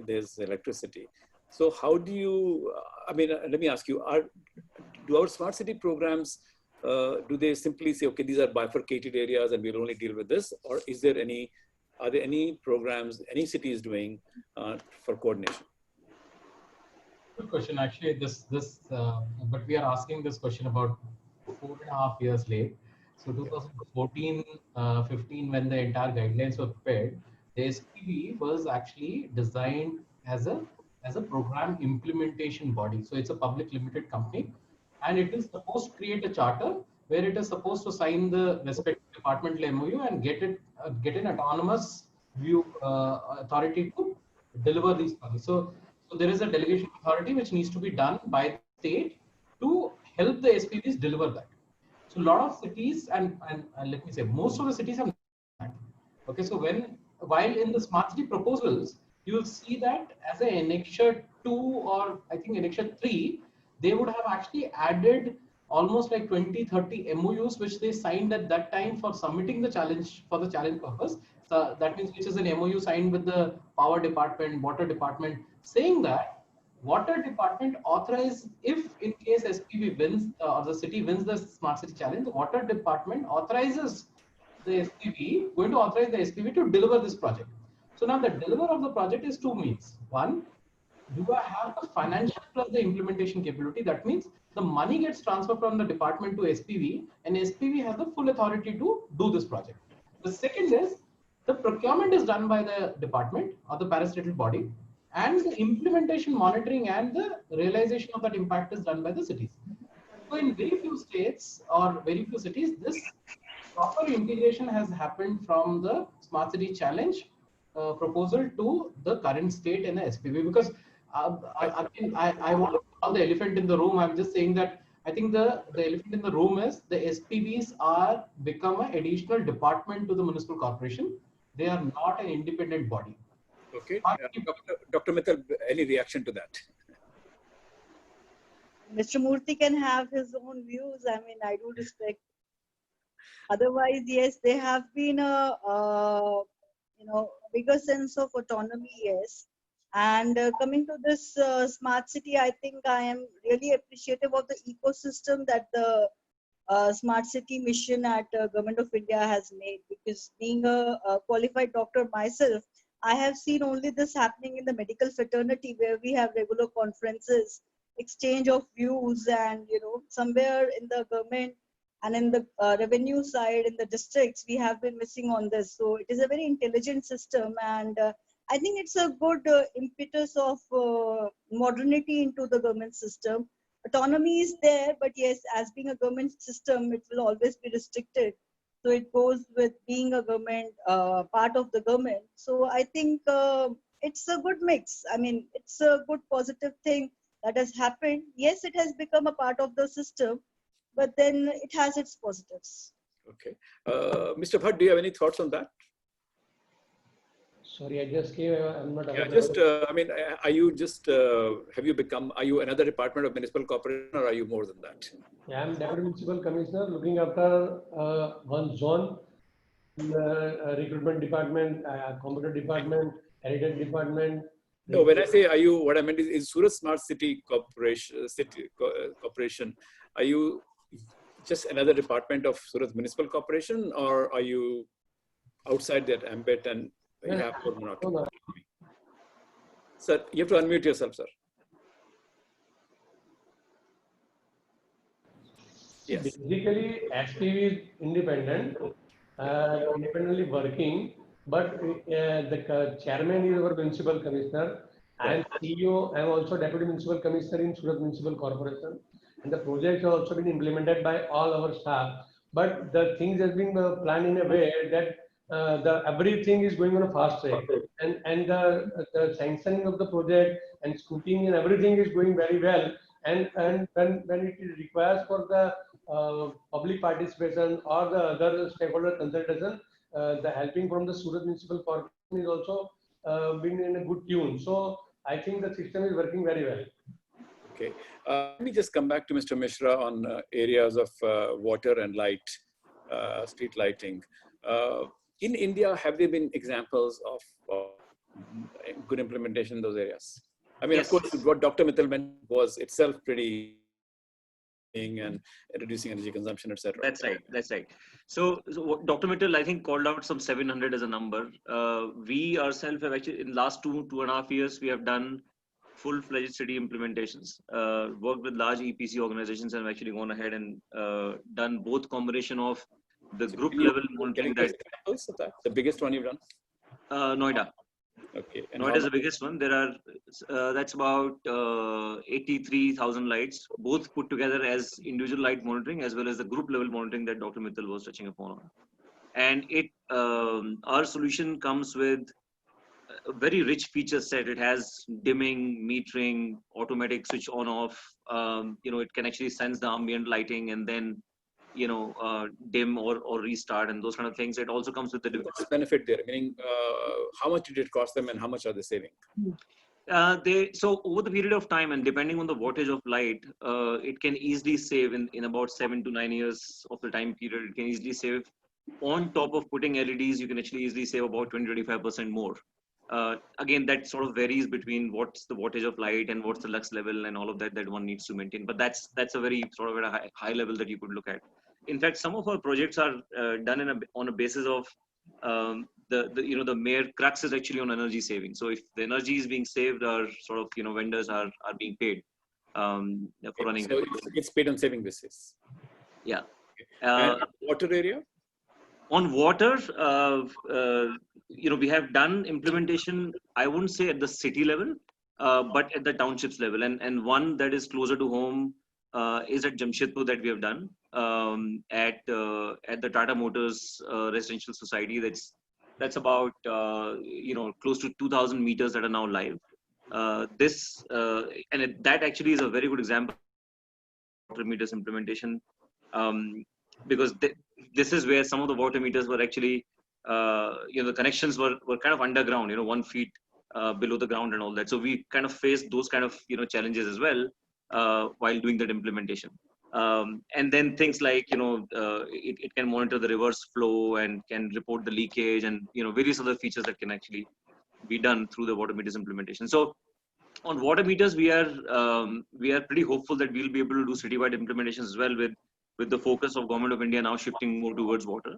there's electricity. So how do you, let me ask you, do our smart city programs, do they simply say, okay, these are bifurcated areas and we'll only deal with this? Or are there any programs, any cities doing for coordination? Good question. Actually, but we are asking this question about 4.5 years late. So 2014, 15, when the entire guidelines were prepared, the SPV was actually designed as a program implementation body. So it's a public limited company, and it is supposed to create a charter where it is supposed to sign the respective departmental MOU and get an autonomous view authority to deliver these projects. So there is a delegation authority which needs to be done by the state to help the SPVs deliver that. So a lot of cities and let me say most of the cities have that. Okay, so while in the smart city proposals, you will see that as an annexure 2 or I think annexure 3, they would have actually added almost like 20-30 MOUs which they signed at that time for submitting the challenge for the challenge purpose. So that means which is an MOU signed with the power department, water department, saying that water department authorize, if in case SPV wins or the city wins the smart city challenge, the water department authorizes the SPV, going to authorize the SPV to deliver this project. So now the deliver of the project is two means. One, do I have the financial plus the implementation capability? That means the money gets transferred from the department to SPV, and SPV has the full authority to do this project. The second is the procurement is done by the department or the parastatal body, and the implementation, monitoring, and the realization of that impact is done by the cities. So in very few states or very few cities, this proper integration has happened from the smart city challenge proposal to the current state in the SPV. Because I want to call the elephant in the room. I'm just saying that I think the elephant in the room is the SPVs are become an additional department to the municipal corporation. They are not an independent body. Okay, Dr. Mittal, any reaction to that? Mr. Murthy can have his own views. I do respect. Otherwise, yes, there have been a bigger sense of autonomy, yes. And coming to this smart city, I think I am really appreciative of the ecosystem that the smart city mission at Government of India has made. Because being a qualified doctor myself, I have seen only this happening in the medical fraternity where we have regular conferences, exchange of views, and somewhere in the government and in the revenue side in the districts, we have been missing on this. So it is a very intelligent system, and I think it's a good impetus of modernity into the government system. Autonomy is there, but yes, as being a government system, it will always be restricted. So it goes with being a government, part of the government. So I think it's a good mix. I mean, it's a good positive thing that has happened. Yes, it has become a part of the system, but then it has its positives. Okay. Mr. Bhatt, do you have any thoughts on that? Sorry, I just came. I'm not aware. Yeah, just, I mean, are you just, are you another department of municipal corporation, or are you more than that? Yeah, I'm Deputy Municipal Commissioner looking after one zone, recruitment department, computer department, heritage department. No, when I say are you, what I meant is Surat Smart City Corporation, are you just another department of Surat Municipal Corporation, or are you outside that ambit and you have more autonomy? Sir, you have to unmute yourself, sir. Yes. Basically, SPV is independent, independently working, but the chairman is our municipal commissioner. I am CEO. I am also deputy municipal commissioner in Surat Municipal Corporation, and the project has also been implemented by all our staff. But the things has been planned in a way that everything is going on a fast track, and the sanctioning of the project and scrutiny and everything is going very well. And when it requires for the public participation or the other stakeholder consultation, the helping from the Surat Municipal Corporation is also been in a good tune. So I think the system is working very well. Okay. Let me just come back to Mr. Mishra on areas of water and light, street lighting. In India, have there been examples of good implementation in those areas? I mean, Yes. of course, what Dr. Mittal mentioned was itself pretty and reducing energy consumption, etc. That's right. That's right. So what Dr. Mittal, I think, called out some 700 as a number. We ourselves have actually, in the last 2.5 years, we have done full-fledged city implementations, worked with large EPC organizations, and have actually gone ahead and done both combination of the So group can you- level can monitoring you that give examples of that? The biggest one you've done? Noida. Okay. And Noida is the biggest one. There are that's about 83,000 lights, both put together as individual light monitoring as well as the group level monitoring that Dr. Mittal was touching upon. And it our solution comes with a very rich feature set. It has dimming, metering, automatic switch on off. It can actually sense the ambient lighting and then dim or restart and those kind of things. It also comes with the what's the benefit there? Meaning, how much did it cost them and how much are they saving? So over the period of time and depending on the wattage of light, it can easily save in about 7 to 9 years of the time period. It can easily save on top of putting LEDs. You can actually easily save about 20-25% more. Again, that sort of varies between what's the wattage of light and what's the lux level and all of that one needs to maintain. But that's a very sort of at a high level that you could look at. In fact, some of our projects are done on a basis of the mere crux is actually on energy saving. So if the energy is being saved, our sort of vendors are being paid for running. So it's paid on saving basis. Yeah. And water area? On water, we have done implementation, I wouldn't say at the city level, but at the townships level. And one that is closer to home is at Jamshedpur that we have done at the Tata Motors Residential Society. That's about close to 2,000 meters that are now live. That actually is a very good example of water meters implementation because this is where some of the water meters were actually the connections were kind of underground, 1 feet below the ground and all that. So we kind of faced those kind of challenges as well while doing that implementation. And then things like it can monitor the reverse flow and can report the leakage and various other features that can actually be done through the water meters implementation. So on water meters, we are pretty hopeful that we'll be able to do citywide implementations as well with the focus of Government of India now shifting more towards water.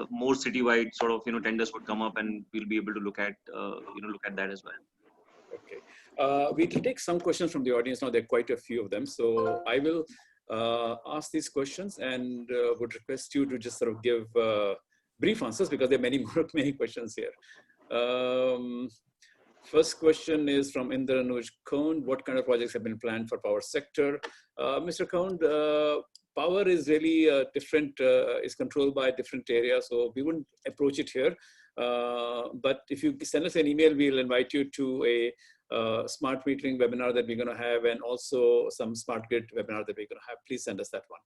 more citywide sort of tenders would come up, and we'll be able to look at look at that as well. Okay, we will take some questions from the audience now. There are quite a few of them, so I will ask these questions and would request you to just sort of give brief answers because there are many questions here. First question is from Indranuj Khond. What kind of projects have been planned for power sector? Mr. Khond, power is really different, is controlled by different areas, so we wouldn't approach it here. But if you send us an email, we'll invite you to a smart metering webinar that we're going to have, and also some smart grid webinar that we're going to have. Please send us that one.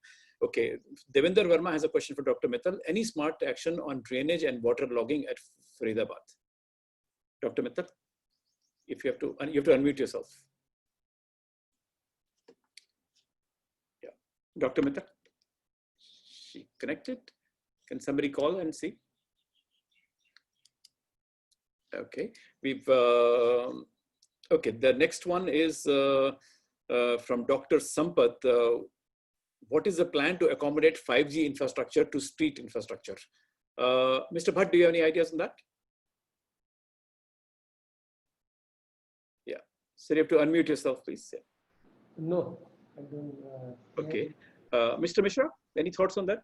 Okay, Devinder Verma has a question for Dr. Mittal. Any smart action on drainage and water logging at Faridabad? Dr. Mittal, if you have to unmute yourself. Yeah, Dr. Mittal, she connected? Can somebody call and see? Okay, we've okay. The next one is from Dr. Sampath. What is the plan to accommodate 5G infrastructure to street infrastructure? Mr. Bhatt, do you have any ideas on that? Yeah, so you have to unmute yourself, please. Yeah. No, I don't. Okay, Mr. Mishra, any thoughts on that?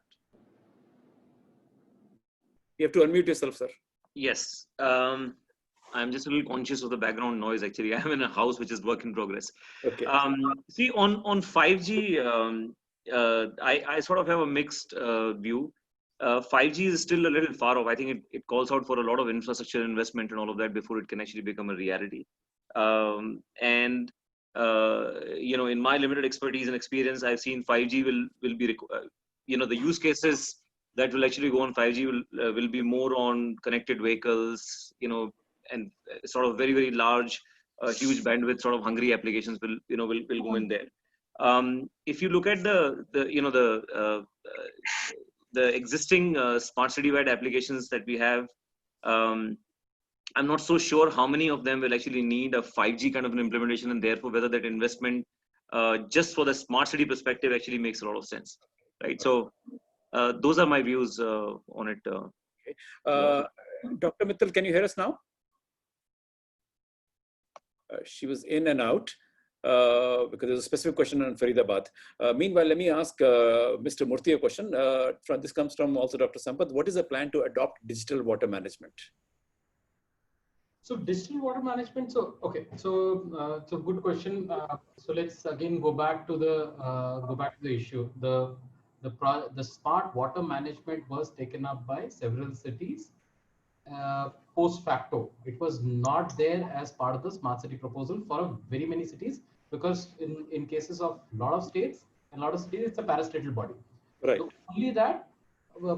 You have to unmute yourself, sir. Yes. I'm just a little conscious of the background noise. Actually, I'm in a house which is work in progress. Okay. See, on 5G, I sort of have a mixed view. 5G is still a little far off. I think it calls out for a lot of infrastructure investment and all of that before it can actually become a reality. In my limited expertise and experience, I've seen 5G will be, the use cases that will actually go on 5G will be more on connected vehicles, and sort of very, very large, huge bandwidth sort of hungry applications will go in there. If you look at the existing smart city-wide applications that we have, I'm not so sure how many of them will actually need a 5G kind of an implementation, and therefore whether that investment just for the smart city perspective actually makes a lot of sense, right? So those are my views on it. Okay. Dr. Mittal, can you hear us now? She was in and out because there's a specific question on Faridabad. Meanwhile, let me ask Mr. Murthy a question. This comes from also Dr. Sampath. What is the plan to adopt digital water management? So digital water management. So okay. So good question. So let's again go back to the issue. The smart water management was taken up by several cities post facto. It was not there as part of the smart city proposal for very many cities, because in cases of a lot of states and a lot of cities, it's a parastatal body. Right. So only that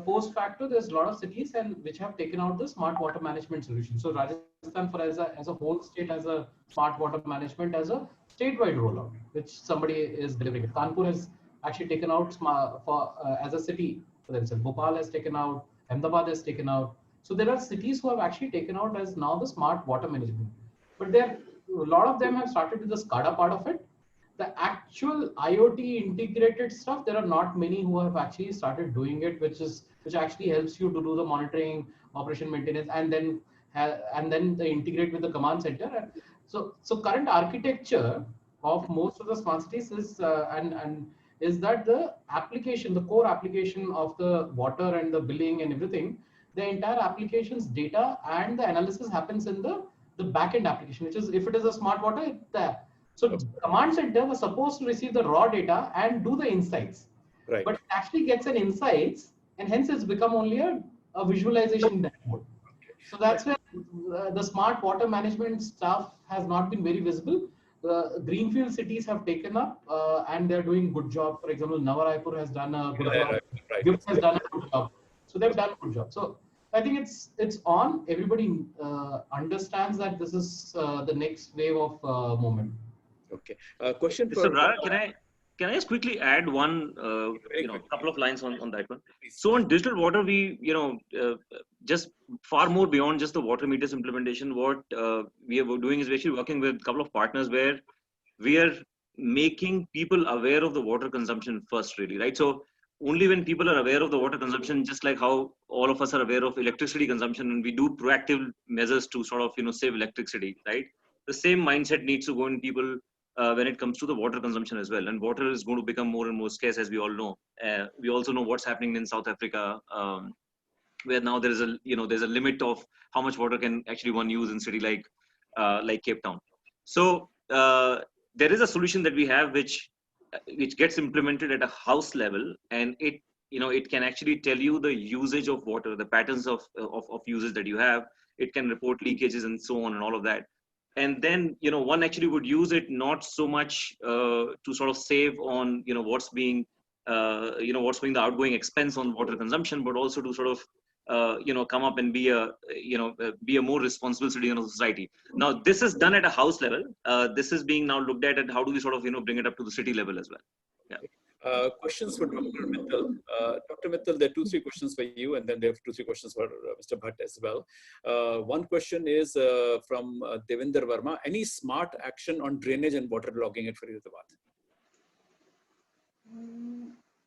post facto, there's a lot of cities which have taken out the smart water management solution. So Rajasthan as a whole state has a smart water management as a statewide rollout, which somebody is delivering. Kanpur has actually taken out as a city for themselves. Bhopal has taken out, Ahmedabad has taken out. So there are cities who have actually taken out as now the smart water management. But a lot of them have started with the SCADA part of it. The actual IoT integrated stuff, there are not many who have actually started doing it, which actually helps you to do the monitoring, operation maintenance, and then they integrate with the command center. So current architecture of most of the smart cities is is that the core application of the water and the billing and everything, the entire application's data and the analysis happens in the backend application, which is, if it is a smart water, it's there. So command center was supposed to receive the raw data and do the insights, right. But it actually gets an insights, and hence it's become only a visualization dashboard. So that's where the smart water management stuff has not been very visible. Greenfield cities have taken up and they're doing good job. For example, Nava Raipur has done a good job. Right. GIFT has done a good job. So they've done a good job. So I think it's on. Everybody understands that this is the next wave of moment. Okay. Question Mr. for Brar, can I just quickly add one, couple of lines on that one? So on digital water, we, just far more beyond just the water meters implementation. What we are doing is we're actually working with a couple of partners where we are making people aware of the water consumption first, really, right? So only when people are aware of the water consumption, just like how all of us are aware of electricity consumption, and we do proactive measures to sort of, save electricity, right? The same mindset needs to go in people when it comes to the water consumption as well. And water is going to become more and more scarce, as we all know. We also know what's happening in South Africa, where now there's a limit of how much water can actually one use in city like Cape Town. So there is a solution that we have which gets implemented at a house level, and it can actually tell you the usage of water, the patterns of usage that you have. It can report leakages and so on and all of that. And then one actually would use it not so much to sort of save on what's being the outgoing expense on water consumption, but also to sort of come up and be a more responsible citizen of society. Now this is done at a house level. This is being now looked at how do we sort of bring it up to the city level as well. Yeah. Questions for Dr. Mittal. Dr. Mittal, there are 2-3 questions for you, and then there are 2-3 questions for Mr. Bhatt as well. One question is from Devinder Verma. Any smart action on drainage and water logging at Faridabad?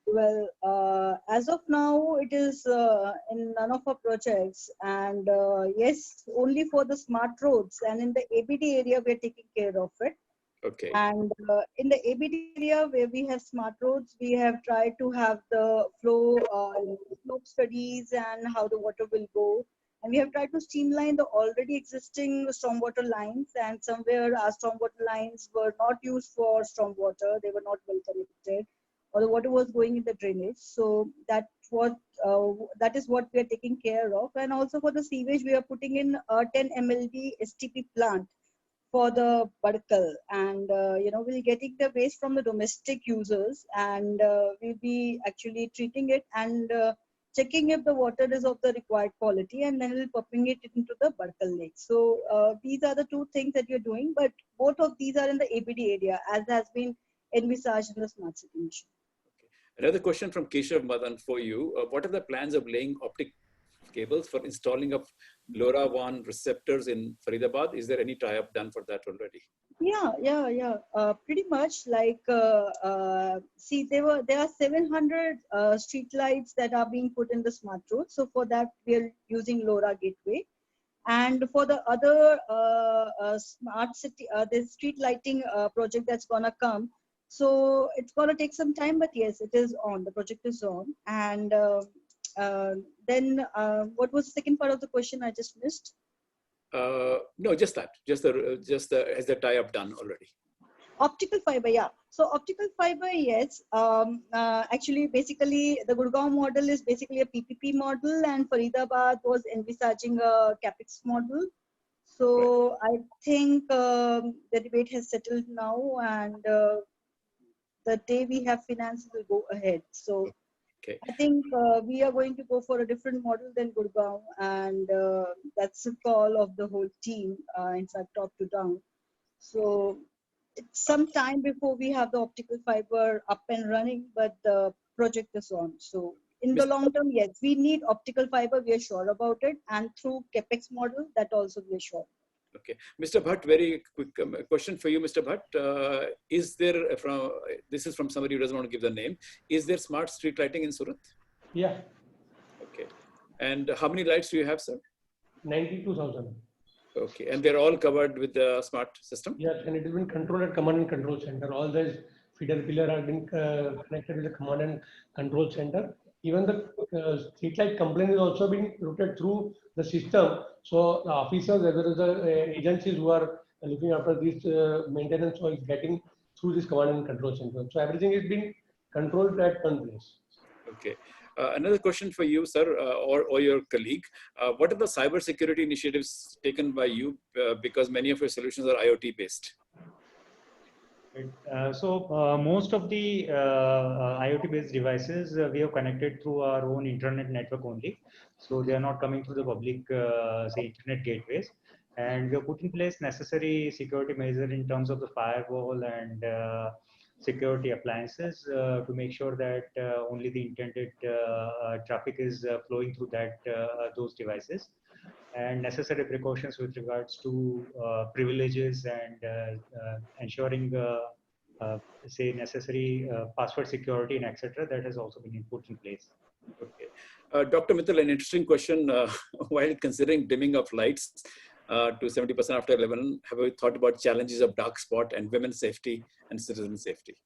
Well, as of now, it is in none of our projects, and yes, only for the smart roads, and in the ABD area, we are taking care of it. Okay. And in the ABD area where we have smart roads, we have tried to have the slope studies and how the water will go. And we have tried to streamline the already existing stormwater lines, and somewhere our stormwater lines were not used for stormwater, they were not well connected, or the water was going in the drainage. So that is what we are taking care of. And also for the sewage, we are putting in a 10 MLD STP plant for the Badkal, and we'll getting the waste from the domestic users, and we'll be actually treating it and checking if the water is of the required quality, and then we'll pumping it into the Badkal lake. So these are the 2 things that you're doing, but both of these are in the ABD area, as has been envisaged in the Smart City Mission. Another question from Keshav Madan for you. What are the plans of laying optic cables for installing of LoRaWAN receptors in Faridabad? Is there any tie-up done for that already? Yeah. Pretty much like, see, there are 700 street lights that are being put in the smart road. So for that, we are using LoRa gateway. And for the other smart city, the street lighting project that's gonna come. So it's gonna take some time, but yes, it is on. The project is on. And then what was the second part of the question? I just missed. No, just that. Just has the tie-up done already? Optical fiber, yeah. So optical fiber, yes. Actually, basically, the Gurgaon model is basically a PPP model, and Faridabad was envisaging a CapEx model. So right. I think the debate has settled now, and the day we have finance will go ahead. So okay. I think we are going to go for a different model than Gurgaon, and that's the call of the whole team, in fact, top to down. So it's some time before we have the optical fiber up and running, but the project is on. So in the long term, yes, we need optical fiber. We are sure about it, and through CapEx model, that also we are sure. Okay, Mr. Bhatt, very quick question for you, Mr. Bhatt. Is there this is from somebody who doesn't want to give the name. Is there smart street lighting in Surat? Yeah. Okay, and how many lights do you have, sir? 92,000. Okay, and they're all covered with the smart system? Yes, and it has been controlled at command and control center. All these feeder pillar have been connected with the command and control center. Even the street light complaint is also being routed through the system. So the officers as well as the agencies who are looking after this maintenance is getting through this command and control center. So everything is being controlled at one place. Okay. Another question for you, sir, or your colleague. What are the cyber security initiatives taken by you? Because many of your solutions are IoT based. Most of the IoT-based devices we have connected through our own internet network only. So they are not coming through the public, say, internet gateways. And we have put in place necessary security measures in terms of the firewall and security appliances to make sure that only the intended traffic is flowing through those devices, and necessary precautions with regards to privileges and ensuring say necessary password security and etc. That has also been put in place. Okay. Dr. Mittal, an interesting question. While considering dimming of lights to 70% after 11, have you thought about challenges of dark spot and women's safety and citizen safety?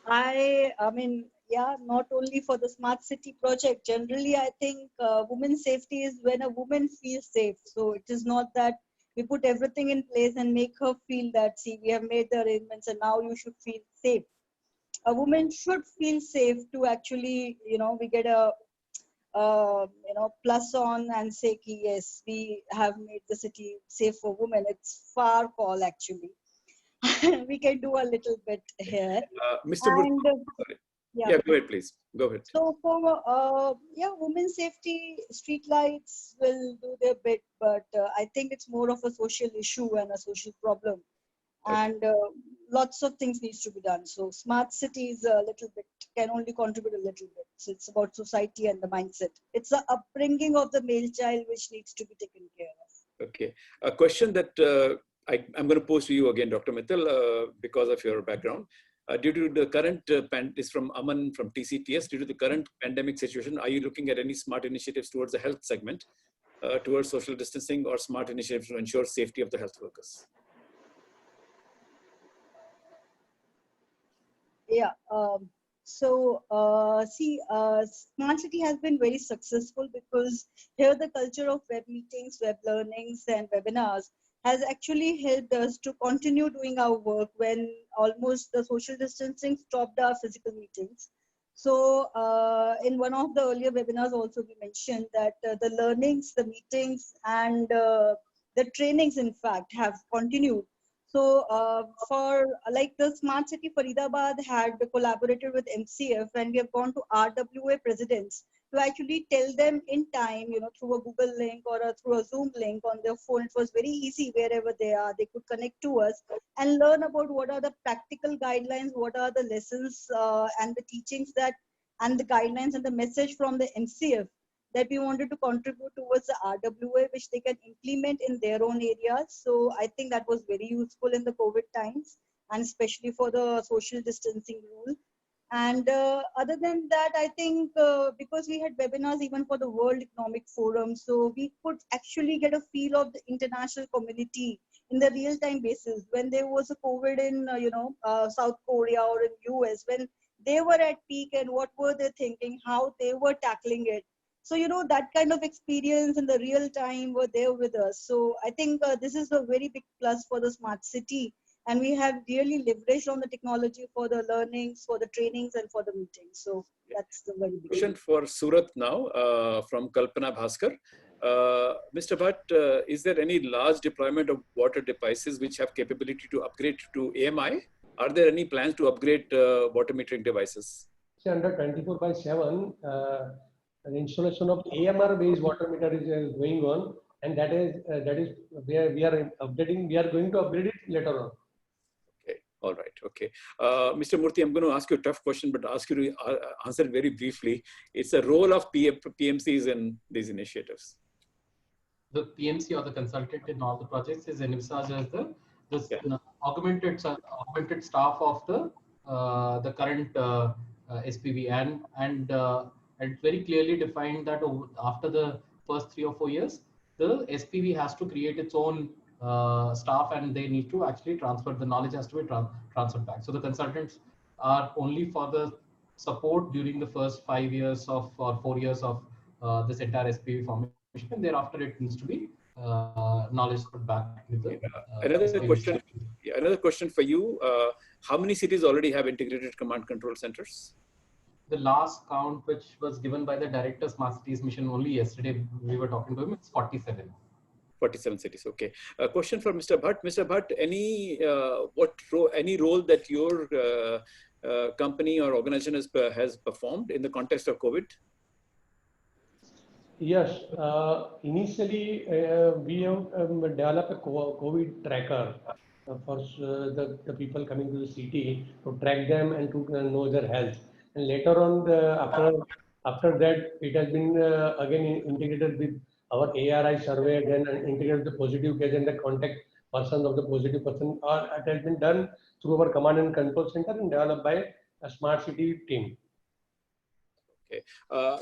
I mean, yeah, not only for the smart city project. Generally, I think women's safety is when a woman feels safe. So it is not that we put everything in place and make her feel that, see, we have made the arrangements and now you should feel safe. A woman should feel safe to actually, we get a, plus on and say, yes, we have made the city safe for women. It's far call actually. We can do a little bit here. Mr. And, sorry. Yeah, go ahead, please. Go ahead. So for women's safety, street lights will do their bit, but I think it's more of a social issue and a social problem, and lots of things needs to be done. So smart cities a little bit can only contribute a little bit. So it's about society and the mindset. It's the upbringing of the male child which needs to be taken care of. Okay, a question that I'm going to pose to you again, Dr. Mittal, because of your background. Due to the current is from Aman from TCTS. Due to the current pandemic situation, are you looking at any smart initiatives towards the health segment, towards social distancing, or smart initiatives to ensure safety of the health workers? Yeah. Smart city has been very successful because here the culture of web meetings, web learnings, and webinars has actually helped us to continue doing our work when almost the social distancing stopped our physical meetings. So in one of the earlier webinars also we mentioned that the learnings, the meetings, and the trainings in fact have continued. So for like the Smart City Faridabad had collaborated with MCF, and we have gone to RWA presidents to actually tell them in time, through a Google link or through a Zoom link on their phone. It was very easy wherever they are. They could connect to us and learn about what are the practical guidelines, what are the lessons and the teachings and the guidelines and the message from the MCF that we wanted to contribute towards the RWA, which they can implement in their own areas. So I think that was very useful in the COVID times, and especially for the social distancing rule. And other than that, I think because we had webinars even for the World Economic Forum, so we could actually get a feel of the international community in the real-time basis. When there was a COVID in, South Korea or in US, when they were at peak and what were they thinking, how they were tackling it. So, that kind of experience in the real time were there with us. So I think this is a very big plus for the smart city. And we have really leveraged on the technology for the learnings, for the trainings, and for the meetings. So that's the very big question for Surat now from Kalpana Bhaskar. Mr. Bhatt, is there any large deployment of water devices which have capability to upgrade to AMI? Are there any plans to upgrade water metering devices? So under 24/7, the installation of AMR-based water meter is going on, and that is where we are updating. We are going to upgrade it later on. Okay, all right, okay. Mr. Murthy, I'm going to ask you a tough question, but ask you to answer it very briefly. It's the role of PMCs in these initiatives. The PMC or the consultant in all the projects is envisaged as the augmented staff of the current SPV, and it's very clearly defined that after the first 3 or 4 years, the SPV has to create its own staff, and they need to actually transfer, the knowledge has to be transferred back. So the consultants are only for the support during the first 5 years or 4 years of this entire SPV formation, and thereafter it needs to be knowledge put back with the another question for you. How many cities already have integrated command control centers? The last count, which was given by the director Smart Cities Mission only yesterday, we were talking to him, it's 47. 47 cities. Okay. A question for Mr. Bhatt. Mr. Bhatt, any role that your company or organization has performed in the context of COVID? Yes. Initially, we have developed a COVID tracker for the people coming to the city, to track them and to know their health. And later on, after that, it has been again integrated with our ARI survey, then integrated the positive case and the contact person of the positive person. Or it has been done through our command and control center and developed by a smart city team. Okay.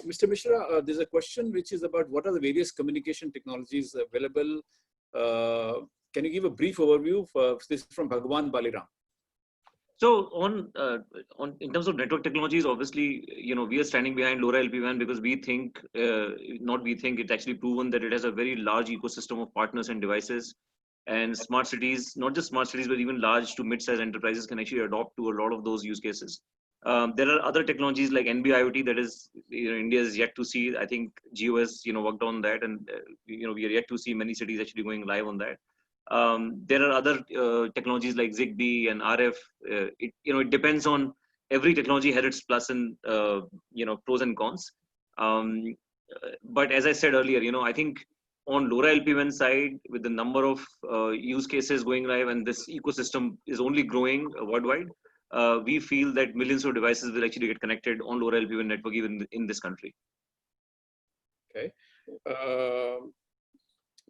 Mr. Mishra, there's a question which is about what are the various communication technologies available. Can you give a brief overview for this from Bhagwan Baliram? So on in terms of network technologies, obviously, we are standing behind LoRa LPWAN because we think, it's actually proven that it has a very large ecosystem of partners and devices. And smart cities, not just smart cities, but even large to mid-sized enterprises can actually adopt to a lot of those use cases. There are other technologies like NB-IoT that is, India is yet to see. I think Jio has, worked on that, and we are yet to see many cities actually going live on that. There are other technologies like Zigbee and RF. It depends on every technology has its plus and pros and cons. But as I said earlier, I think on LoRa LPWAN side, with the number of use cases going live and this ecosystem is only growing worldwide, we feel that millions of devices will actually get connected on LoRa LPWAN network even in this country. Okay.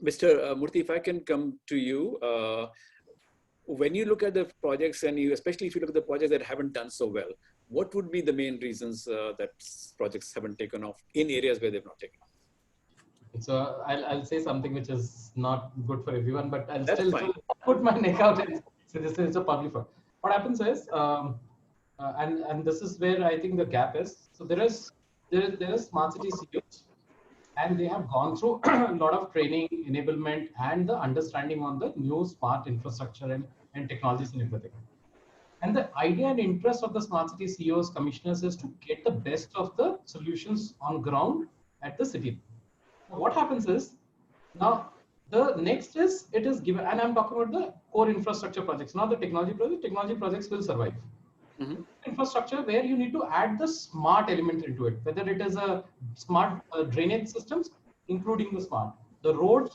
Mr. Murthy, if I can come to you, when you look at the projects and especially if you look at the projects that haven't done so well, what would be the main reasons that projects haven't taken off in areas where they've not taken off? So I'll say something which is not good for everyone, but I'll That's still fine. put my neck out and say this is a public forum. What happens is, and this is where I think the gap is. So there is smart city CEOs, and they have gone through a lot of training, enablement, and the understanding on the new smart infrastructure and technologies and everything. And the idea and interest of the smart city CEOs, commissioners is to get the best of the solutions on ground at the city. What happens is, now the next is, it is given, and I'm talking about the core infrastructure projects, not the technology projects. Technology projects will survive. Mm-hmm. Infrastructure where you need to add the smart element into it, whether it is a smart drainage systems, including the smart. The roads,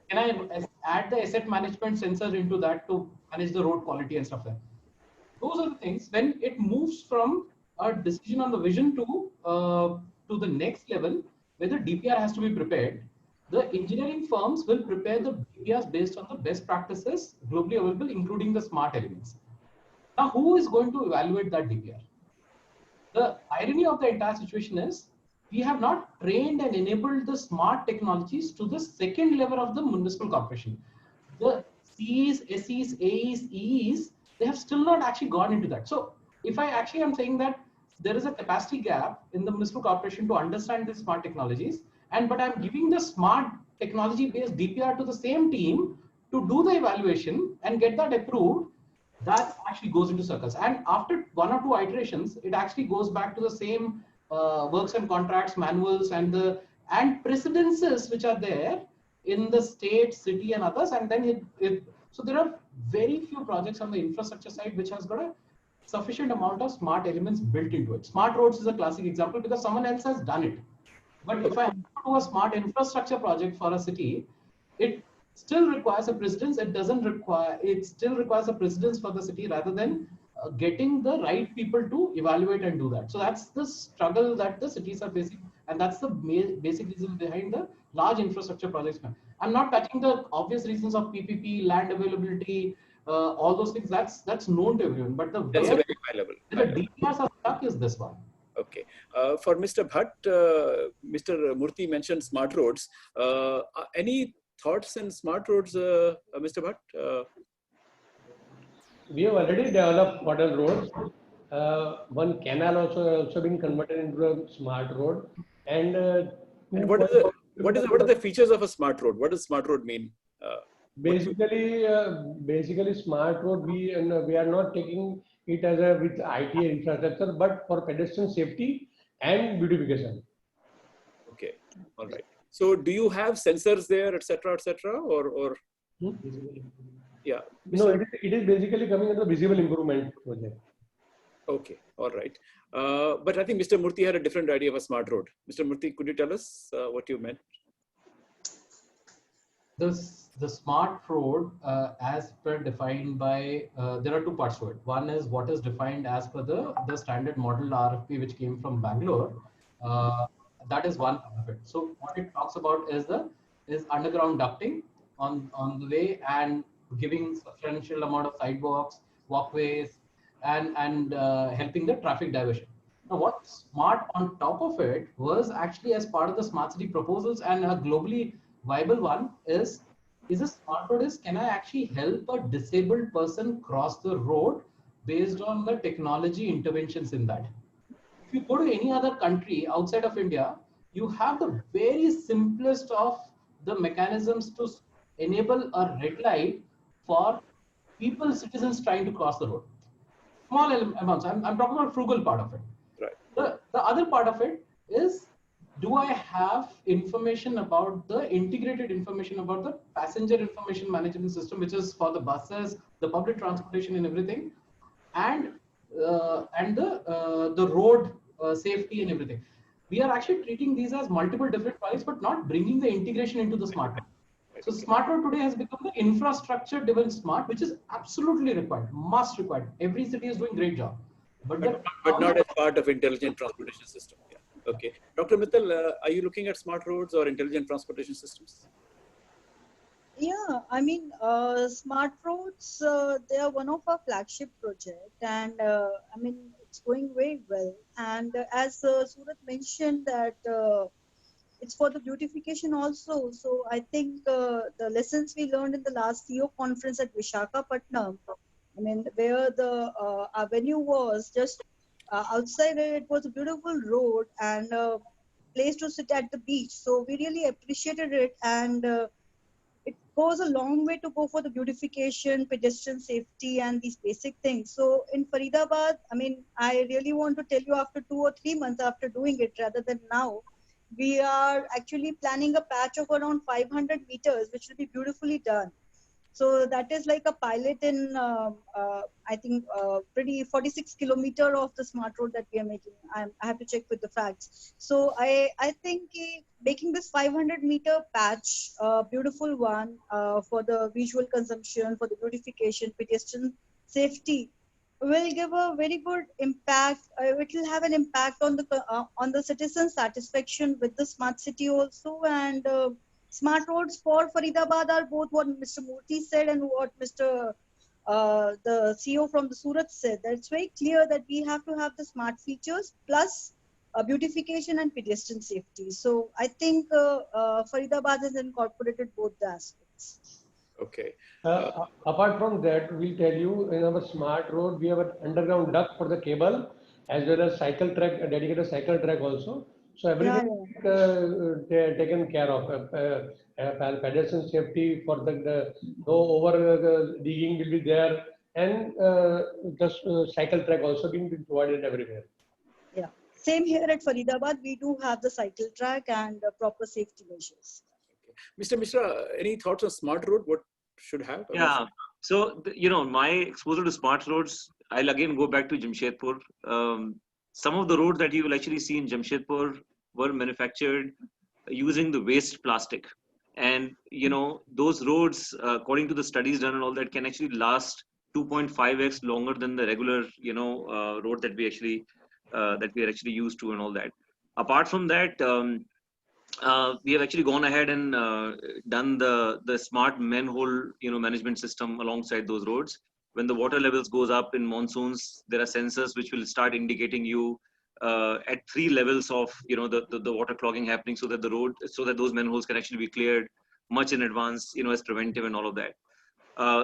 can I add the asset management sensor into that to manage the road quality and stuff like that? Those are the things. When it moves from a decision on the vision to the next level, where the DPR has to be prepared, the engineering firms will prepare the DPRs based on the best practices globally available, including the smart elements. Now, who is going to evaluate that DPR? The irony of the entire situation is we have not trained and enabled the smart technologies to the second level of the municipal corporation. The Cs, SEs, AEs, EEs, they have still not actually gone into that. So if I actually am saying that there is a capacity gap in the municipal corporation to understand these smart technologies, but I'm giving the smart technology based DPR to the same team to do the evaluation and get that approved, that actually goes into circles. And after one or two iterations, it actually goes back to the same works and contracts, manuals, and precedences which are there in the state, city, and others. And then so there are very few projects on the infrastructure side which has got a sufficient amount of smart elements built into it. Smart roads is a classic example because someone else has done it. But if I have to do a smart infrastructure project for a city, it still requires a precedence. It still requires a precedence for the city rather than getting the right people to evaluate and do that. So that's the struggle that the cities are facing. And that's the basic reason behind the large infrastructure projects. I'm not touching the obvious reasons of PPP, land availability, all those things. That's known to everyone. But that's a very high level. The DPRs are stuck is this one. Okay. For Mr. Bhatt, Mr. Murthy mentioned smart roads. Any thoughts in smart roads, Mr. Bhatt? We have already developed model roads. One canal also been converted into a smart road. And what are the features of a smart road? What does smart road mean? Basically, smart road, we are not taking it as with IT infrastructure, but for pedestrian safety and beautification. Okay, all right. So, do you have sensors there, etc., or? Yeah. No, it is basically coming as a visible improvement project. Okay, all right. But I think Mr. Murthy had a different idea of a smart road. Mr. Murthy, could you tell us what you meant? The smart road, as per defined by, there are two parts to it. One is what is defined as per the standard model RFP which came from Bangalore. That is one part of it. So what it talks about is underground ducting on the way and giving substantial amount of sidewalks, walkways, and helping the traffic diversion. Now, what's smart on top of it was actually as part of the smart city proposals and a globally viable one is a smart road is, can I actually help a disabled person cross the road based on the technology interventions in that? If you go to any other country outside of India, you have the very simplest of the mechanisms to enable a red light for people, citizens trying to cross the road. Small amounts. I'm talking about frugal part of it. Right. The other part of it is, do I have information about the integrated information about the passenger information management system, which is for the buses, the public transportation and everything, and the road safety and everything. We are actually treating these as multiple different files, but not bringing the integration into the smart road. So smart road today has become the infrastructure driven smart, which is absolutely required, must required. Every city is doing great job. But not as part of intelligent transportation system. Yeah. Okay. Dr. Mittal, are you looking at smart roads or intelligent transportation systems? Yeah, I mean, smart roads, they are one of our flagship project, and I mean, it's going very well. And as Surat mentioned that it's for the beautification also. So I think the lessons we learned in the last CEO conference at Visakhapatnam, I mean, where the avenue was just outside it was a beautiful road and a place to sit at the beach. So we really appreciated it, and it goes a long way to go for the beautification, pedestrian safety, and these basic things. So in Faridabad, I mean, I really want to tell you after 2 or 3 months after doing it rather than now, we are actually planning a patch of around 500 meters, which will be beautifully done. So that is like a pilot in, I think, pretty 46 kilometer of the smart road that we are making. I have to check with the facts. So I think making this 500-meter patch, beautiful one for the visual consumption, for the beautification, pedestrian safety, will give a very good impact. It will have an impact on the citizen satisfaction with the smart city also, and smart roads for Faridabad are both what Mr. Murthy said and what Mr. The CEO from the Surat said. That it's very clear that we have to have the smart features plus beautification and pedestrian safety. So I think Faridabad has incorporated both the aspects. Okay. Apart from that, we'll tell you in our smart road, we have an underground duct for the cable as well as cycle track, a dedicated cycle track also. So everything taken care of. Pedestrian safety for the no over digging will be there, and just cycle track also being provided everywhere. Yeah. Same here at Faridabad, we do have the cycle track and proper safety measures. Mr. Mishra, any thoughts on smart road? What should have? Yeah. So, my exposure to smart roads, I'll again go back to Jamshedpur. Some of the roads that you will actually see in Jamshedpur were manufactured using the waste plastic. And, those roads, according to the studies done and all that, can actually last 2.5x longer than the regular, road that we are actually used to and all that. Apart from that, we have actually gone ahead and done the smart manhole management system alongside those roads. When the water levels goes up in monsoons, there are sensors which will start indicating you at 3 levels of the water clogging happening, so that those manholes can actually be cleared much in advance, as preventive and all of that.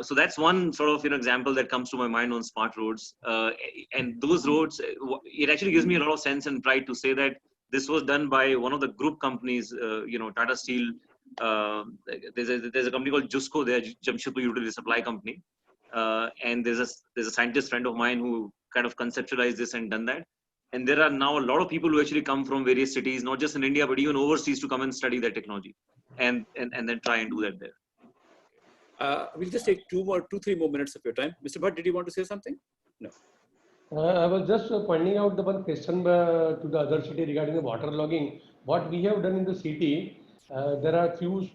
So that's one sort of example that comes to my mind on smart roads. And those roads, it actually gives me a lot of sense and pride to say that this was done by one of the group companies, Tata Steel. There's a company called Jusco, they're Jamshedpur Utility Supply Company. And there's a scientist friend of mine who kind of conceptualized this and done that. And there are now a lot of people who actually come from various cities, not just in India, but even overseas, to come and study that technology and then try and do that there. We'll just take 2-3 more minutes of your time. Mr. Bhatt, did you want to say something? No. I was just pointing out the one question to the other city regarding the water logging. What we have done in the city, there are few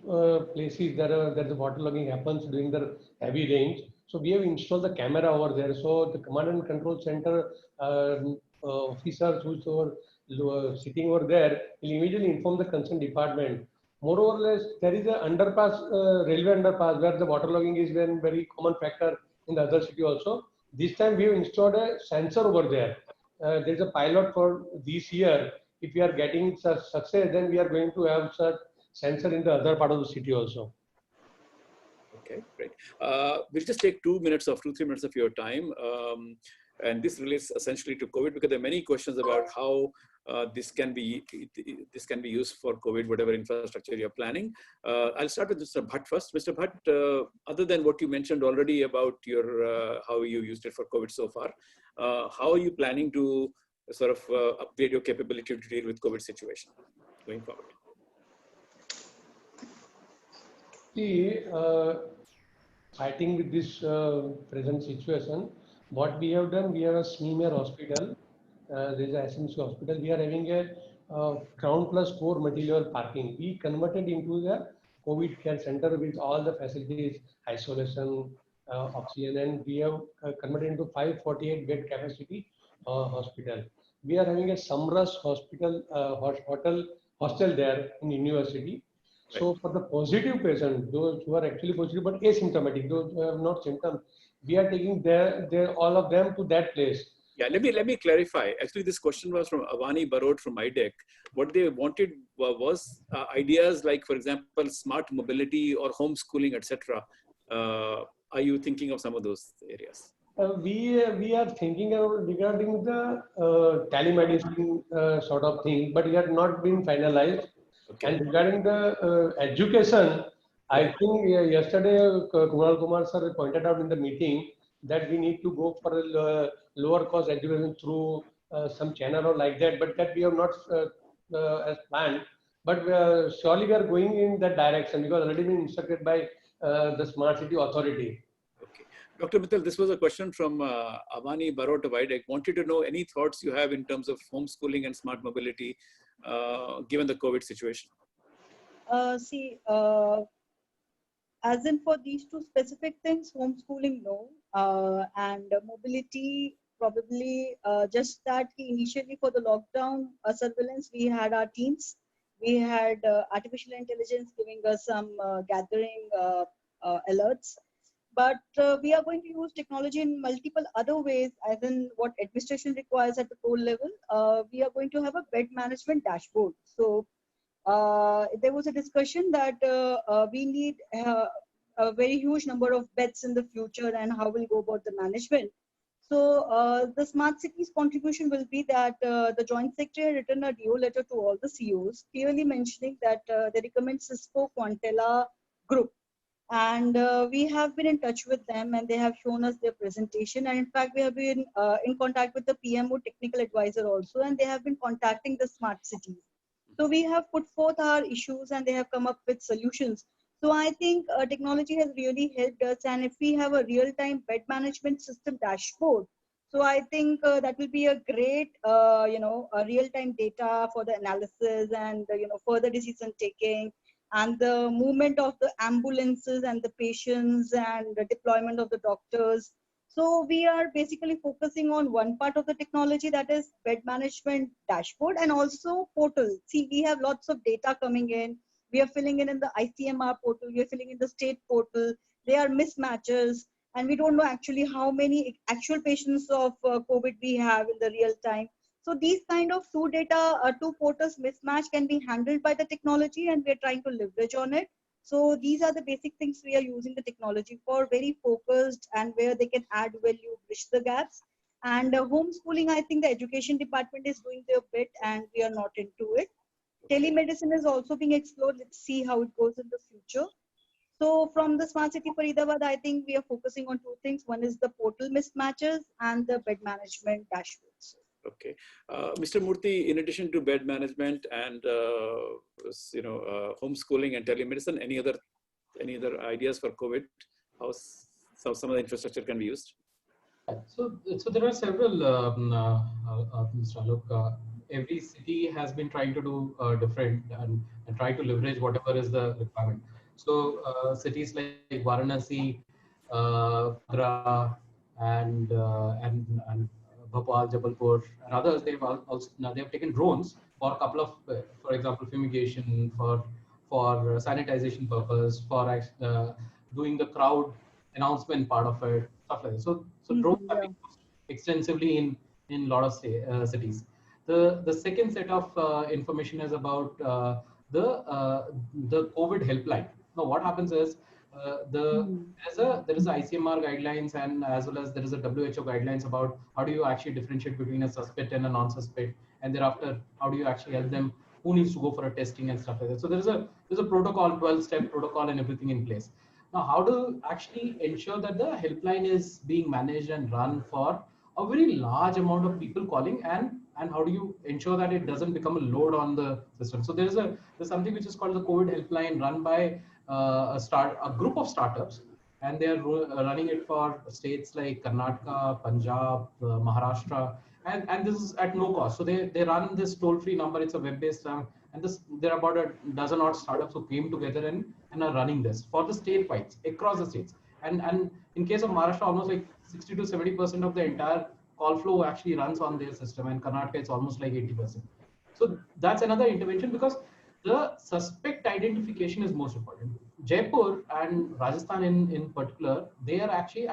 places that the water logging happens during the heavy rains. So we have installed the camera over there. So the command and control center officers who are sitting over there will immediately inform the concerned department. More or less, there is a underpass, railway underpass, where the water logging is a very common factor in the other city also. This time we have installed a sensor over there. There is a pilot for this year. If we are getting such success, then we are going to have such sensor in the other part of the city also. Okay, great. We'll just take 2 minutes of 2-3 minutes of your time. And this relates essentially to COVID because there are many questions about how this can be used for COVID, whatever infrastructure you're planning. I'll start with Mr. Bhatt first. Mr. Bhatt, other than what you mentioned already about your how you used it for COVID so far, how are you planning to sort of upgrade your capability to deal with COVID situation going forward? See, fighting with this present situation, what we have done, we have a Smear hospital. There is a SMC hospital. We are having a ground plus 4 material parking. We converted into the COVID care center with all the facilities, isolation, oxygen, and we have converted into 548 bed capacity hospital. We are having a Samras hospital, hostel there in university. So for the positive patient, those who are actually positive but asymptomatic, those who have not symptoms, we are taking all of them to that place. Yeah, let me clarify. Actually, this question was from Avani Barot from IDEC. What they wanted was ideas like, for example, smart mobility or homeschooling, etc. Are you thinking of some of those areas? We are thinking regarding the telemedicine sort of thing, but it has not been finalized. Okay. And regarding the education, I think yesterday Kunal Kumar sir pointed out in the meeting that we need to go for a lower cost education through some channel or like that, but that we have not as planned. But surely we are going in that direction because already been instructed by the Smart City Authority. Okay. Dr. Mittal, this was a question from Avani Barot of IDEC. Wanted to know any thoughts you have in terms of homeschooling and smart mobility given the COVID situation. As in for these two specific things, homeschooling, no. And mobility, probably just that initially for the lockdown surveillance, we had our teams. We had artificial intelligence giving us some gathering alerts. But we are going to use technology in multiple other ways, as in what administration requires at the core level. We are going to have a bed management dashboard. So there was a discussion that we need a very huge number of beds in the future and how we'll go about the management. So the smart cities contribution will be that the Joint Secretary had written a DO letter to all the CEOs, clearly mentioning that they recommend Cisco Quantella Group. And we have been in touch with them and they have shown us their presentation. And in fact, we have been in contact with the PMO technical advisor also, and they have been contacting the smart cities. So we have put forth our issues and they have come up with solutions. So I think technology has really helped us. And if we have a real-time bed management system dashboard, so I think that will be a great, a real-time data for the analysis and, further decision taking and the movement of the ambulances and the patients and the deployment of the doctors. So we are basically focusing on one part of the technology, that is bed management dashboard, and also portal. See, we have lots of data coming in. We are filling in the ICMR portal. We are filling in the state portal. There are mismatches, and we don't know actually how many actual patients of COVID we have in the real time. So these kind of two portals mismatch can be handled by the technology, and we're trying to leverage on it. So these are the basic things we are using the technology for, very focused and where they can add value, bridge the gaps. And homeschooling, I think the education department is doing their bit and we are not into it. Telemedicine is also being explored. Let's see how it goes in the future. So from the Smart City Faridabad, I think we are focusing on two things. One is the portal mismatches and the bed management dashboards. Okay, Mr. Murthy, in addition to bed management and homeschooling and telemedicine, any other ideas for COVID? How some of the infrastructure can be used? So there are several, Mr. Alok. Every city has been trying to do different and try to leverage whatever is the requirement. So cities like Varanasi, Agra, and Bhopal, Jabalpur, and others, they've taken drones for a couple of, for example, fumigation, for sanitization purpose, for doing the crowd announcement part of it, stuff like that. So So drones Yeah. are being used extensively in a lot of cities. The second set of information is about the COVID helpline. Now, what happens is there is a ICMR guidelines, and as well as there is a WHO guidelines about how do you actually differentiate between a suspect and a non-suspect, and thereafter how do you actually help them, who needs to go for a testing and stuff like that. So there's a protocol, 12-step protocol and everything in place. Now, how to actually ensure that the helpline is being managed and run for a very large amount of people calling, and how do you ensure that it doesn't become a load on the system? So there's something which is called the COVID helpline, run by a group of startups, and they are running it for states like Karnataka, Punjab, Maharashtra, and this is at no cost. So they run this toll-free number. It's a web-based and there are about a dozen odd startups who came together and are running this for the state-wise across the states. And in case of Maharashtra, almost like 60 to 70% of the entire call flow actually runs on their system, and Karnataka it's almost like 80%. So that's another intervention, because the suspect identification is most important. Jaipur and Rajasthan in particular, they are actually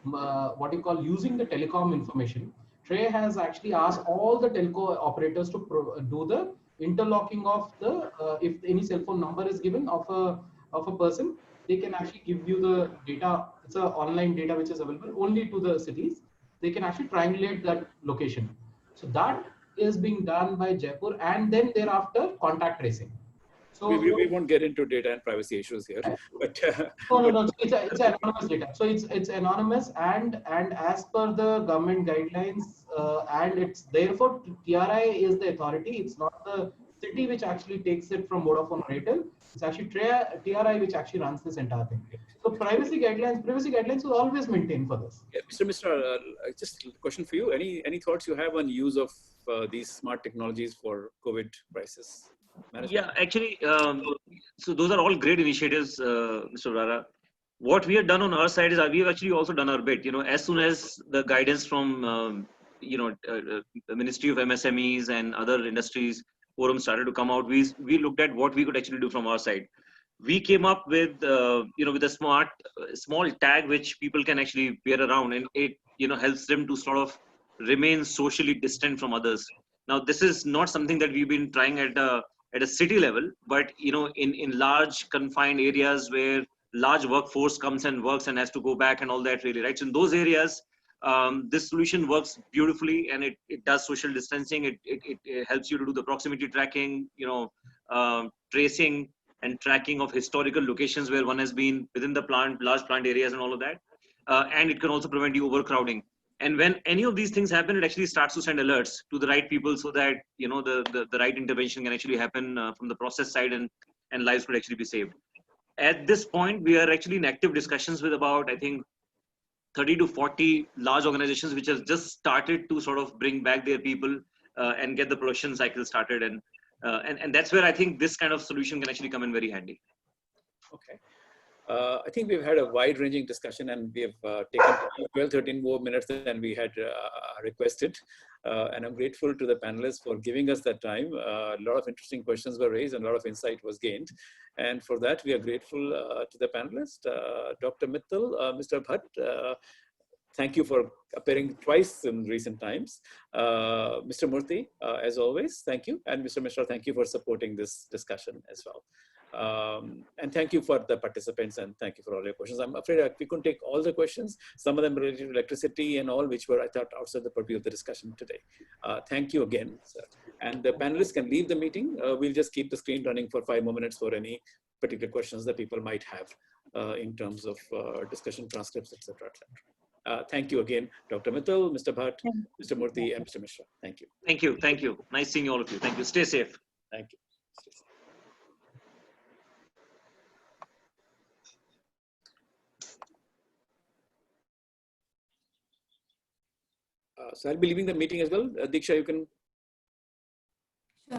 what you call using the telecom information. TRAI has actually asked all the telco operators to do the interlocking of the if any cell phone number is given of a person, they can actually give you the data. It's an online data which is available only to the cities. They can actually triangulate that location. So that is being done by Jaipur, and then thereafter contact tracing. So we won't get into data and privacy issues here, but no. It's anonymous data. So it's anonymous, and as per the government guidelines, and it's therefore TRI is the authority. It's not the city which actually takes it from Vodafone or Airtel. It's actually TRI which actually runs this entire thing. So privacy guidelines will always maintain for this. Yeah, Mr. Mishra, just a question for you. Any thoughts you have on use of these smart technologies for COVID crisis management? Yeah, actually, so those are all great initiatives, Mr. Rara. What we have done on our side is we have actually also done our bit. As soon as the guidance from the Ministry of MSMEs and other industries forum started to come out, we looked at what we could actually do from our side. We came up with with a small tag which people can actually wear around, and it helps them to sort of remain socially distant from others. Now, this is not something that we've been trying at a city level, but in large confined areas where large workforce comes and works and has to go back and all that, really, right? So in those areas, this solution works beautifully, and it does social distancing. It helps you to do the proximity tracking, tracing and tracking of historical locations where one has been within the large plant areas and all of that. And it can also prevent you overcrowding. And when any of these things happen, it actually starts to send alerts to the right people, so that the right intervention can actually happen from the process side, and lives could actually be saved. At this point, we are actually in active discussions with about, I think, 30 to 40 large organizations which have just started to sort of bring back their people and get the production cycle started. And that's where I think this kind of solution can actually come in very handy. Okay. I think we've had a wide-ranging discussion, and we have taken 12, 13 more minutes than we had requested. And I'm grateful to the panelists for giving us that time. A lot of interesting questions were raised and a lot of insight was gained. And for that, we are grateful to the panelists. Dr. Mittal, Mr. Bhatt, thank you for appearing twice in recent times. Mr. Murthy, as always, thank you. And Mr. Mishra, thank you for supporting this discussion as well. And thank you for the participants, and thank you for all your questions. I'm afraid we couldn't take all the questions. Some of them related to electricity and all, which were, I thought, outside the purview of the discussion today. Thank you again, sir. And the panelists can leave the meeting. We'll just keep the screen running for 5 more minutes for any particular questions that people might have in terms of discussion transcripts, etc. Thank you again, Dr. Mittal, Mr. Bhatt, Mr. Murthy, and Mr. Mishra. Thank you. Thank you. Thank you. Nice seeing all of you. Thank you. Stay safe. Thank you. Stay safe. So I'll be leaving the meeting as well. Diksha, you can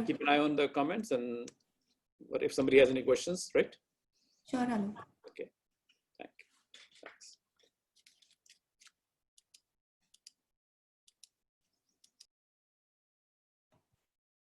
keep an eye on the comments, and what if somebody has any questions, right? Sure, Alok.